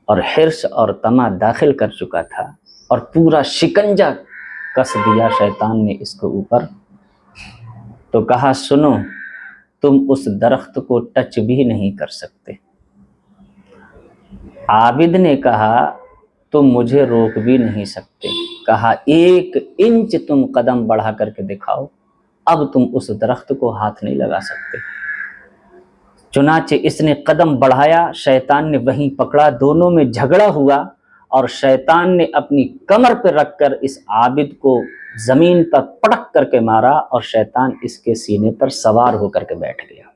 اور حرص اور طمع داخل کر چکا تھا اور پورا شکنجہ کس دیا شیطان نے اس کے اوپر، تو کہا سنو، تم اس درخت کو ٹچ بھی نہیں کر سکتے۔ عابد نے کہا تم مجھے روک بھی نہیں سکتے، کہا 1 انچ تم قدم بڑھا کر کے دکھاؤ، اب تم اس درخت کو ہاتھ نہیں لگا سکتے۔ چنانچہ اس نے قدم بڑھایا، شیطان نے وہیں پکڑا، دونوں میں جھگڑا ہوا اور شیطان نے اپنی کمر پہ رکھ کر اس عابد کو زمین پر پٹک کر کے مارا اور شیطان اس کے سینے پر سوار ہو کر کے بیٹھ گیا۔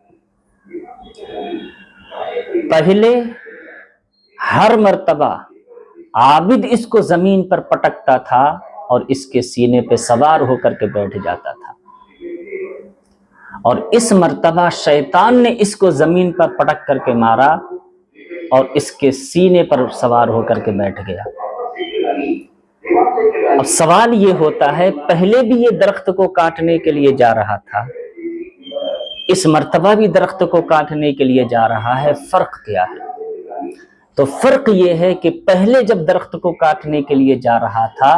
پہلے ہر مرتبہ عابد اس کو زمین پر پٹکتا تھا اور اس کے سینے پہ سوار ہو کر کے بیٹھ جاتا تھا، اور اس مرتبہ شیطان نے اس کو زمین پر پٹک کر کے مارا اور اس کے سینے پر سوار ہو کر کے بیٹھ گیا۔ اب سوال یہ ہوتا ہے، پہلے بھی یہ درخت کو کاٹنے کے لیے جا رہا تھا، اس مرتبہ بھی درخت کو کاٹنے کے لیے جا رہا ہے، فرق کیا ہے؟ تو فرق یہ ہے کہ پہلے جب درخت کو کاٹنے کے لیے جا رہا تھا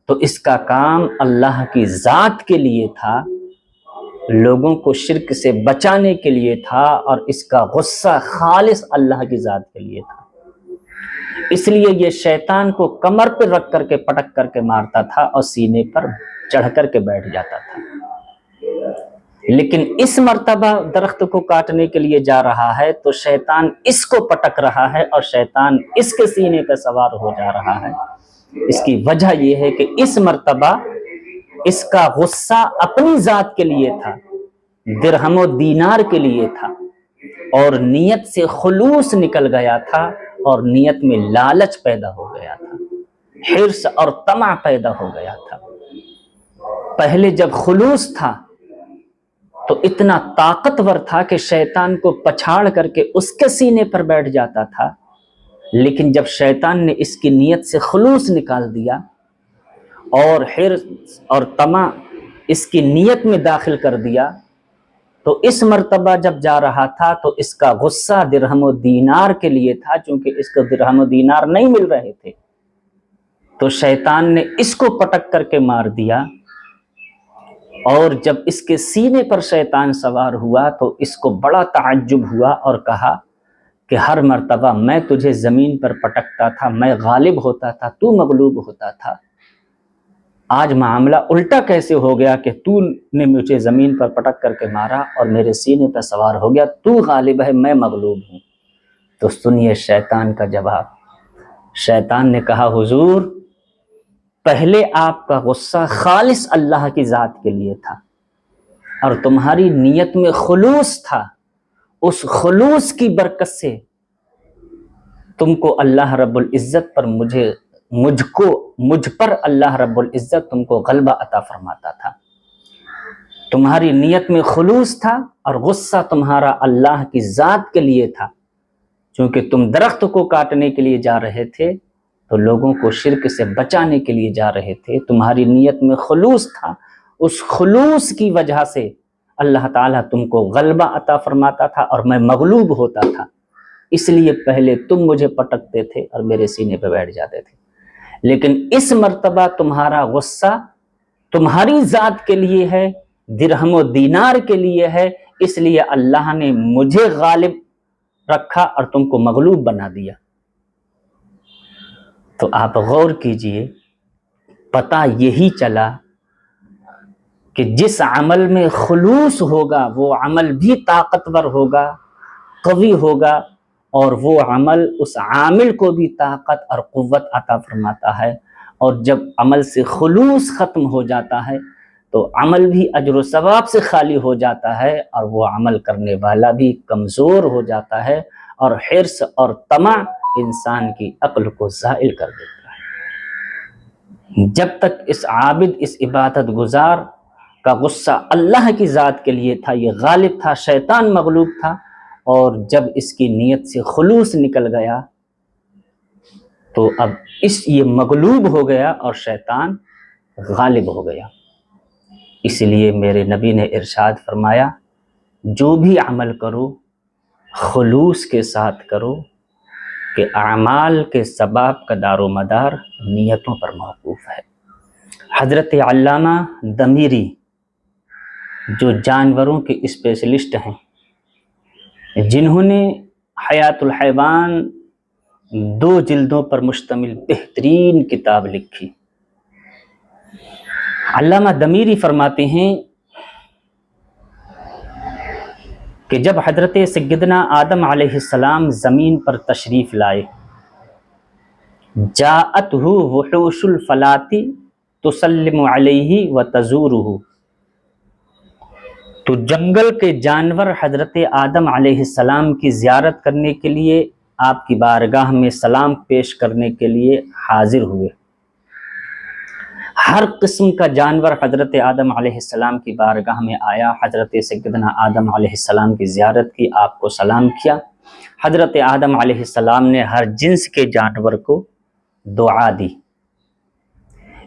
تو اس کا کام اللہ کی ذات کے لیے تھا، لوگوں کو شرک سے بچانے کے لیے تھا، اور اس کا غصہ خالص اللہ کی ذات کے لیے تھا۔ اس لیے یہ شیطان کو کمر پہ رکھ کر کے پٹک کر کے مارتا تھا اور سینے پر چڑھ کر کے بیٹھ جاتا تھا۔ لیکن اس مرتبہ درخت کو کاٹنے کے لیے جا رہا ہے تو شیطان اس کو پٹک رہا ہے اور شیطان اس کے سینے پہ سوار ہو جا رہا ہے۔ اس کی وجہ یہ ہے کہ اس مرتبہ اس کا غصہ اپنی ذات کے لیے تھا، درہم و دینار کے لیے تھا، اور نیت سے خلوص نکل گیا تھا اور نیت میں لالچ پیدا ہو گیا تھا، حرص اور طمع پیدا ہو گیا تھا۔ پہلے جب خلوص تھا تو اتنا طاقتور تھا کہ شیطان کو پچھاڑ کر کے اس کے سینے پر بیٹھ جاتا تھا، لیکن جب شیطان نے اس کی نیت سے خلوص نکال دیا اور حرص اور طمع اس کی نیت میں داخل کر دیا، تو اس مرتبہ جب جا رہا تھا تو اس کا غصہ درہم و دینار کے لیے تھا، چونکہ اس کو درہم و دینار نہیں مل رہے تھے، تو شیطان نے اس کو پٹک کر کے مار دیا، اور جب اس کے سینے پر شیطان سوار ہوا تو اس کو بڑا تعجب ہوا اور کہا کہ ہر مرتبہ میں تجھے زمین پر پٹکتا تھا، میں غالب ہوتا تھا، تو مغلوب ہوتا تھا، آج معاملہ الٹا کیسے ہو گیا کہ تو نے مجھے زمین پر پٹک کر کے مارا اور میرے سینے پر سوار ہو گیا، تو غالب ہے میں مغلوب ہوں؟ تو سنیے شیطان کا جواب۔ شیطان نے کہا حضور پہلے آپ کا غصہ خالص اللہ کی ذات کے لیے تھا اور تمہاری نیت میں خلوص تھا، اس خلوص کی برکت سے تم کو اللہ رب العزت پر مجھ پر اللہ رب العزت تم کو غلبہ عطا فرماتا تھا۔ تمہاری نیت میں خلوص تھا اور غصہ تمہارا اللہ کی ذات کے لیے تھا. چونکہ تم درخت کو کاٹنے کے لیے جا رہے تھے تو لوگوں کو شرک سے بچانے کے لیے جا رہے تھے. تمہاری نیت میں خلوص تھا، اس خلوص کی وجہ سے اللہ تعالیٰ تم کو غلبہ عطا فرماتا تھا اور میں مغلوب ہوتا تھا. اس لیے پہلے تم مجھے پٹکتے تھے اور میرے سینے پہ بیٹھ جاتے تھے. لیکن اس مرتبہ تمہارا غصہ تمہاری ذات کے لیے ہے، درہم و دینار کے لیے ہے، اس لیے اللہ نے مجھے غالب رکھا اور تم کو مغلوب بنا دیا. تو آپ غور کیجئے، پتہ یہی چلا کہ جس عمل میں خلوص ہوگا وہ عمل بھی طاقتور ہوگا، قوی ہوگا، اور وہ عمل اس عامل کو بھی طاقت اور قوت عطا فرماتا ہے. اور جب عمل سے خلوص ختم ہو جاتا ہے تو عمل بھی اجر و ثواب سے خالی ہو جاتا ہے اور وہ عمل کرنے والا بھی کمزور ہو جاتا ہے، اور حرص اور طمع انسان کی عقل کو زائل کر دیتا ہے. جب تک اس عابد، اس عبادت گزار کا غصہ اللہ کی ذات کے لیے تھا، یہ غالب تھا، شیطان مغلوب تھا، اور جب اس کی نیت سے خلوص نکل گیا تو اب یہ مغلوب ہو گیا اور شیطان غالب ہو گیا. اس لیے میرے نبی نے ارشاد فرمایا، جو بھی عمل کرو خلوص کے ساتھ کرو، کہ اعمال کے ثواب کا دار و مدار نیتوں پر موقوف ہے. حضرت علامہ دمیری جو جانوروں کے اسپیشلسٹ ہیں، جنہوں نے حیات الحیوان 2 جلدوں پر مشتمل بہترین کتاب لکھی، علامہ دمیری فرماتے ہیں کہ جب حضرت سیدنا آدم علیہ السلام زمین پر تشریف لائے، جاءتہ وحوش الفلاتی تسلم علیہ وتزورہ، تو جنگل کے جانور حضرت آدم علیہ السلام کی زیارت کرنے کے لیے آپ کی بارگاہ میں سلام پیش کرنے کے لیے حاضر ہوئے. ہر قسم کا جانور حضرت آدم علیہ السلام کی بارگاہ میں آیا، حضرت سیدنا آدم علیہ السلام کی زیارت کی، آپ کو سلام کیا. حضرت آدم علیہ السلام نے ہر جنس کے جانور کو دعا دی.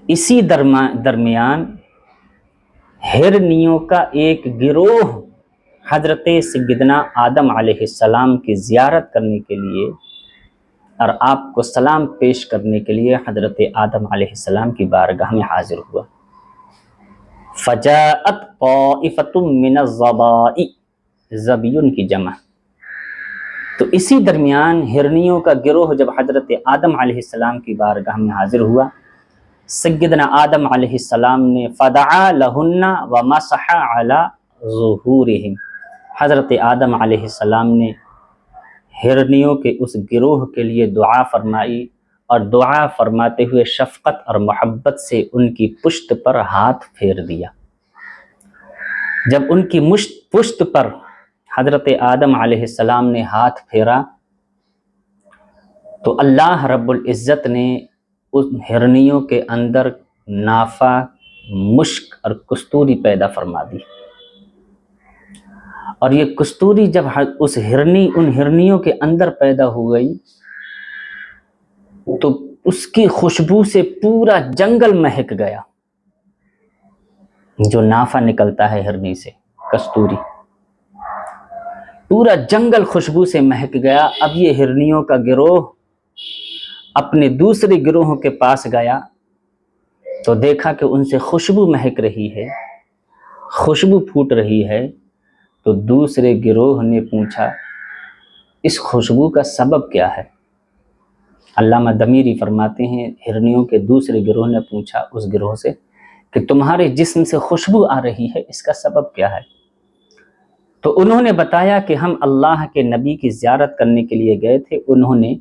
اسی درمیان ہرنیوں کا ایک گروہ حضرت سیدنا آدم علیہ السلام کی زیارت کرنے کے لیے اور آپ کو سلام پیش کرنے کے لیے حضرت آدم علیہ السلام کی بارگاہ میں حاضر ہوا. فجاءت طائفۃ من الظباء، زبیون کی جمع. تو اسی درمیان ہرنیوں کا گروہ جب حضرت آدم علیہ السلام کی بارگاہ میں حاضر ہوا، سیدنا آدم علیہ السلام نے فدعا لہن ومسح علی ظہورہم، حضرت آدم علیہ السلام نے ہرنیوں کے اس گروہ کے لیے دعا فرمائی، اور دعا فرماتے ہوئے شفقت اور محبت سے ان کی پشت پر ہاتھ پھیر دیا. جب ان کی پشت پر حضرت آدم علیہ السلام نے ہاتھ پھیرا تو اللہ رب العزت نے ان ہرنیوں کے اندر نافع، مشک اور کستوری پیدا فرما دی. اور یہ کستوری جب ان ہرنیوں کے اندر پیدا ہو گئی تو اس کی خوشبو سے پورا جنگل مہک گیا. جو نافع نکلتا ہے ہرنی سے، کستوری، پورا جنگل خوشبو سے مہک گیا. اب یہ ہرنیوں کا گروہ اپنے دوسرے گروہوں کے پاس گیا تو دیکھا کہ ان سے خوشبو مہک رہی ہے، خوشبو پھوٹ رہی ہے. تو دوسرے گروہ نے پوچھا اس خوشبو کا سبب کیا ہے؟ علامہ دمیری فرماتے ہیں ہرنیوں کے دوسرے گروہ نے پوچھا اس گروہ سے کہ تمہارے جسم سے خوشبو آ رہی ہے، اس کا سبب کیا ہے؟ تو انہوں نے بتایا کہ ہم اللہ کے نبی کی زیارت کرنے کے لیے گئے تھے، انہوں نے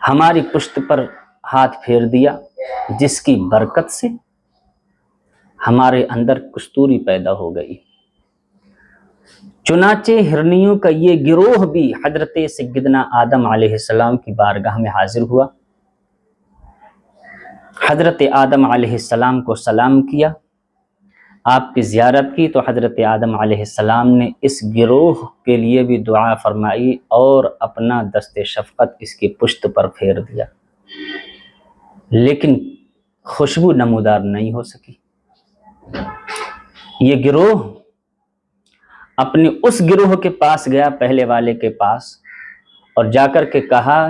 ہماری پشت پر ہاتھ پھیر دیا، جس کی برکت سے ہمارے اندر کستوری پیدا ہو گئی. چنانچہ ہرنیوں کا یہ گروہ بھی حضرت سیدنا آدم علیہ السلام کی بارگاہ میں حاضر ہوا، حضرت آدم علیہ السلام کو سلام کیا. آپ کی زیارت کی تو حضرت آدم علیہ السلام نے اس گروہ کے لیے بھی دعا فرمائی اور اپنا دست شفقت اس کی پشت پر پھیر دیا، لیکن خوشبو نمودار نہیں ہو سکی۔ یہ گروہ اپنے اس گروہ کے پاس گیا، پہلے والے کے پاس، اور جا کر کے کہا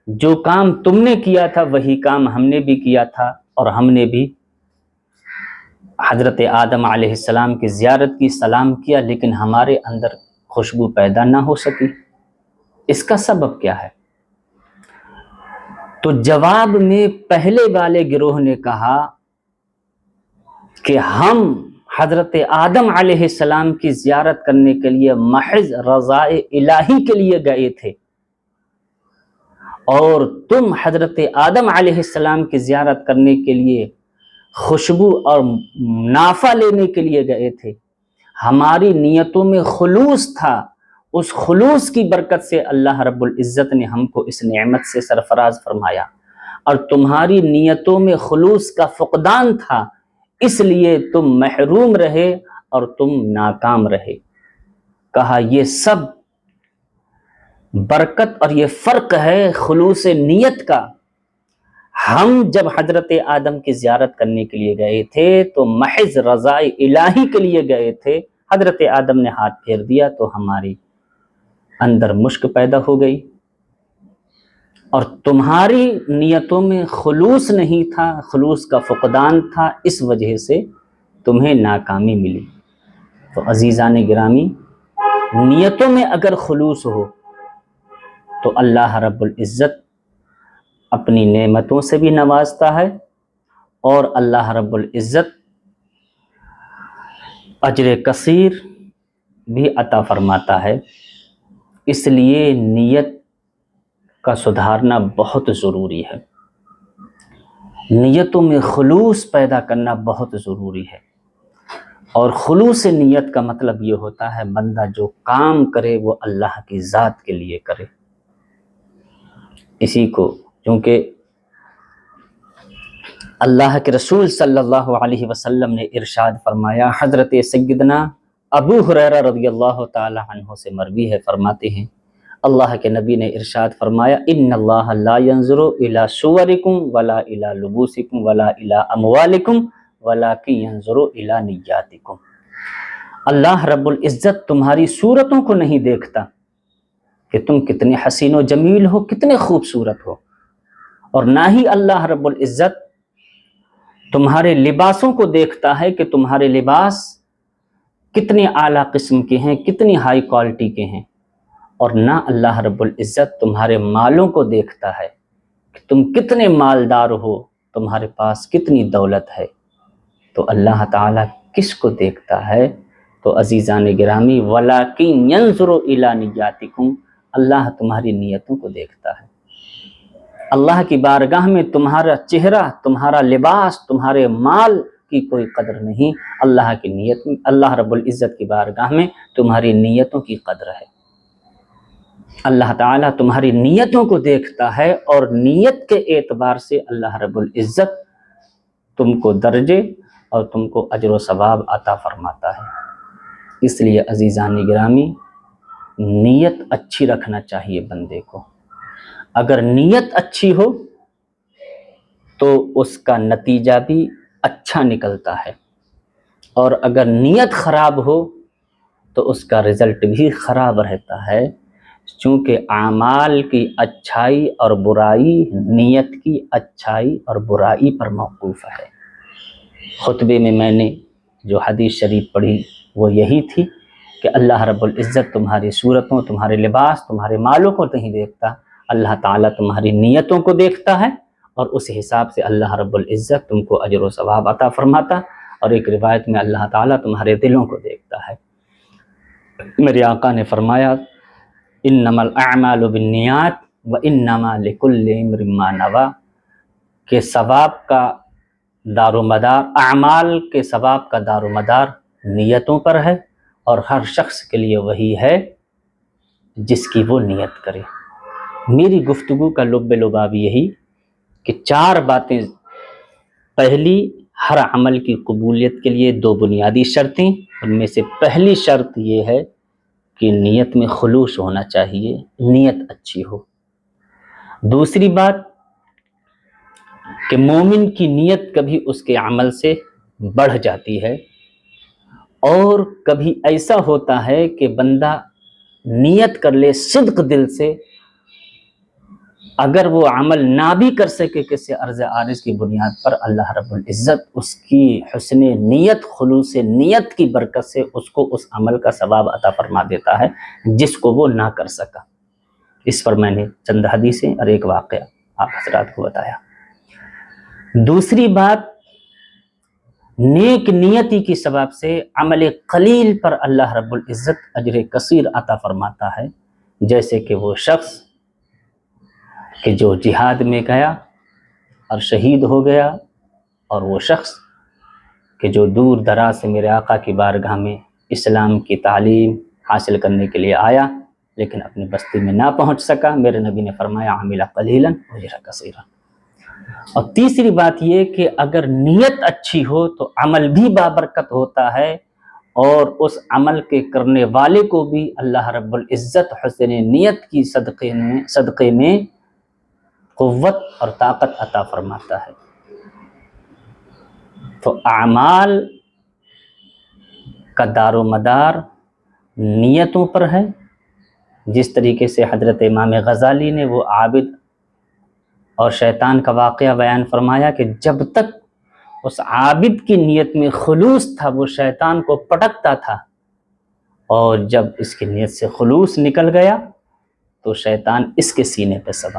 جو کام تم نے کیا تھا وہی کام ہم نے بھی کیا تھا، اور ہم نے بھی حضرت آدم علیہ السلام کی زیارت کی، سلام کیا، لیکن ہمارے اندر خوشبو پیدا نہ ہو سکی۔ اس کا سبب کیا ہے؟ تو جواب میں پہلے والے گروہ نے کہا کہ ہم حضرت آدم علیہ السلام کی زیارت کرنے کے لیے محض رضائے الہی کے لیے گئے تھے، اور تم حضرت آدم علیہ السلام کی زیارت کرنے کے لیے خوشبو اور نافع لینے کے لیے گئے تھے۔ ہماری نیتوں میں خلوص تھا، اس خلوص کی برکت سے اللہ رب العزت نے ہم کو اس نعمت سے سرفراز فرمایا، اور تمہاری نیتوں میں خلوص کا فقدان تھا، اس لیے تم محروم رہے اور تم ناکام رہے۔ کہا یہ سب برکت اور یہ فرق ہے خلوص نیت کا۔ ہم جب حضرت آدم کی زیارت کرنے کے لیے گئے تھے تو محض رضائے الہی کے لیے گئے تھے، حضرت آدم نے ہاتھ پھیر دیا تو ہماری اندر مشک پیدا ہو گئی، اور تمہاری نیتوں میں خلوص نہیں تھا، خلوص کا فقدان تھا، اس وجہ سے تمہیں ناکامی ملی۔ تو عزیزان گرامی، نیتوں میں اگر خلوص ہو تو اللہ رب العزت اپنی نعمتوں سے بھی نوازتا ہے، اور اللہ رب العزت اجر کثیر بھی عطا فرماتا ہے۔ اس لیے نیت کا سدھارنا بہت ضروری ہے، نیتوں میں خلوص پیدا کرنا بہت ضروری ہے، اور خلوص نیت کا مطلب یہ ہوتا ہے بندہ جو کام کرے وہ اللہ کی ذات کے لیے کرے۔ اسی کو چونکہ اللہ کے رسول صلی اللہ علیہ وسلم نے ارشاد فرمایا، حضرت سیدنا ابو ہریرہ رضی اللہ تعالی عنہ سے مروی ہے، فرماتے ہیں اللہ کے نبی نے ارشاد فرمایا، ان اللہ لا ينظر الى صورکم ولا الى لبوسکم ولا الى اموالکم ولکن ينظر الى نیاتکم۔ اللہ رب العزت تمہاری صورتوں کو نہیں دیکھتا کہ تم کتنے حسین و جمیل ہو، کتنے خوبصورت ہو، اور نہ ہی اللہ رب العزت تمہارے لباسوں کو دیکھتا ہے کہ تمہارے لباس کتنے اعلیٰ قسم کے ہیں، کتنی ہائی کوالٹی کے ہیں، اور نہ اللہ رب العزت تمہارے مالوں کو دیکھتا ہے کہ تم کتنے مالدار ہو، تمہارے پاس کتنی دولت ہے۔ تو اللہ تعالیٰ کس کو دیکھتا ہے؟ تو عزیزان گرامی، وَلَٰكِن يَنظُرُ إِلَىٰ نِيَّاتِكُمْ، اللہ تمہاری نیتوں کو دیکھتا ہے۔ اللہ کی بارگاہ میں تمہارا چہرہ، تمہارا لباس، تمہارے مال کی کوئی قدر نہیں، اللہ کی نیت میں، اللہ رب العزت کی بارگاہ میں تمہاری نیتوں کی قدر ہے۔ اللہ تعالیٰ تمہاری نیتوں کو دیکھتا ہے، اور نیت کے اعتبار سے اللہ رب العزت تم کو درجے اور تم کو اجر و ثواب عطا فرماتا ہے۔ اس لیے عزیزان گرامی، نیت اچھی رکھنا چاہیے بندے کو۔ اگر نیت اچھی ہو تو اس کا نتیجہ بھی اچھا نکلتا ہے، اور اگر نیت خراب ہو تو اس کا رزلٹ بھی خراب رہتا ہے، چونکہ اعمال کی اچھائی اور برائی نیت کی اچھائی اور برائی پر موقوف ہے۔ خطبے میں نے جو حدیث شریف پڑھی وہ یہی تھی کہ اللہ رب العزت تمہاری صورتوں، تمہارے لباس، تمہارے مالوں کو نہیں دیکھتا، اللہ تعالیٰ تمہاری نیتوں کو دیکھتا ہے، اور اس حساب سے اللہ رب العزت تم کو اجر و ثواب عطا فرماتا۔ اور ایک روایت میں اللہ تعالیٰ تمہارے دلوں کو دیکھتا ہے۔ میرے آقا نے فرمایا، انما الاعمال بالنیات وانما لکل امرئ ما نوی، کہ ثواب کا دار و مدار، اعمال کے ثواب کا دار و مدار نیتوں پر ہے، اور ہر شخص کے لیے وہی ہے جس کی وہ نیت کرے۔ میری گفتگو کا لب لباب یہی کہ 4 باتیں، پہلی ہر عمل کی قبولیت کے لیے دو بنیادی شرطیں، ان میں سے پہلی شرط یہ ہے کہ نیت میں خلوص ہونا چاہیے، نیت اچھی ہو۔ دوسری بات کہ مومن کی نیت کبھی اس کے عمل سے بڑھ جاتی ہے، اور کبھی ایسا ہوتا ہے کہ بندہ نیت کر لے صدق دل سے، اگر وہ عمل نہ بھی کر سکے کسی عرض عارض کی بنیاد پر، اللہ رب العزت اس کی حسن نیت، خلوص نیت کی برکت سے اس کو اس عمل کا ثواب عطا فرما دیتا ہے جس کو وہ نہ کر سکا۔ اس پر میں نے چند حدیثیں اور ایک واقعہ آپ حضرات کو بتایا۔ دوسری بات، نیک نیتی کی سبب سے عمل قلیل پر اللہ رب العزت اجر کثیر عطا فرماتا ہے، جیسے کہ وہ شخص کہ جو جہاد میں گیا اور شہید ہو گیا، اور وہ شخص کہ جو دور دراز سے میرے آقا کی بارگاہ میں اسلام کی تعلیم حاصل کرنے کے لیے آیا لیکن اپنی بستی میں نہ پہنچ سکا، میرے نبی نے فرمایا عمل قلیلا اجر کثیرا۔ اور تیسری بات یہ کہ اگر نیت اچھی ہو تو عمل بھی بابرکت ہوتا ہے، اور اس عمل کے کرنے والے کو بھی اللہ رب العزت حسن نیت کی صدقے میں قوت اور طاقت عطا فرماتا ہے۔ تو اعمال کا دار و مدار نیتوں پر ہے، جس طریقے سے حضرت امام غزالی نے وہ عابد اور شیطان کا واقعہ بیان فرمایا کہ جب تک اس عابد کی نیت میں خلوص تھا وہ شیطان کو پٹکتا تھا، اور جب اس کی نیت سے خلوص نکل گیا تو شیطان اس کے سینے پہ سوار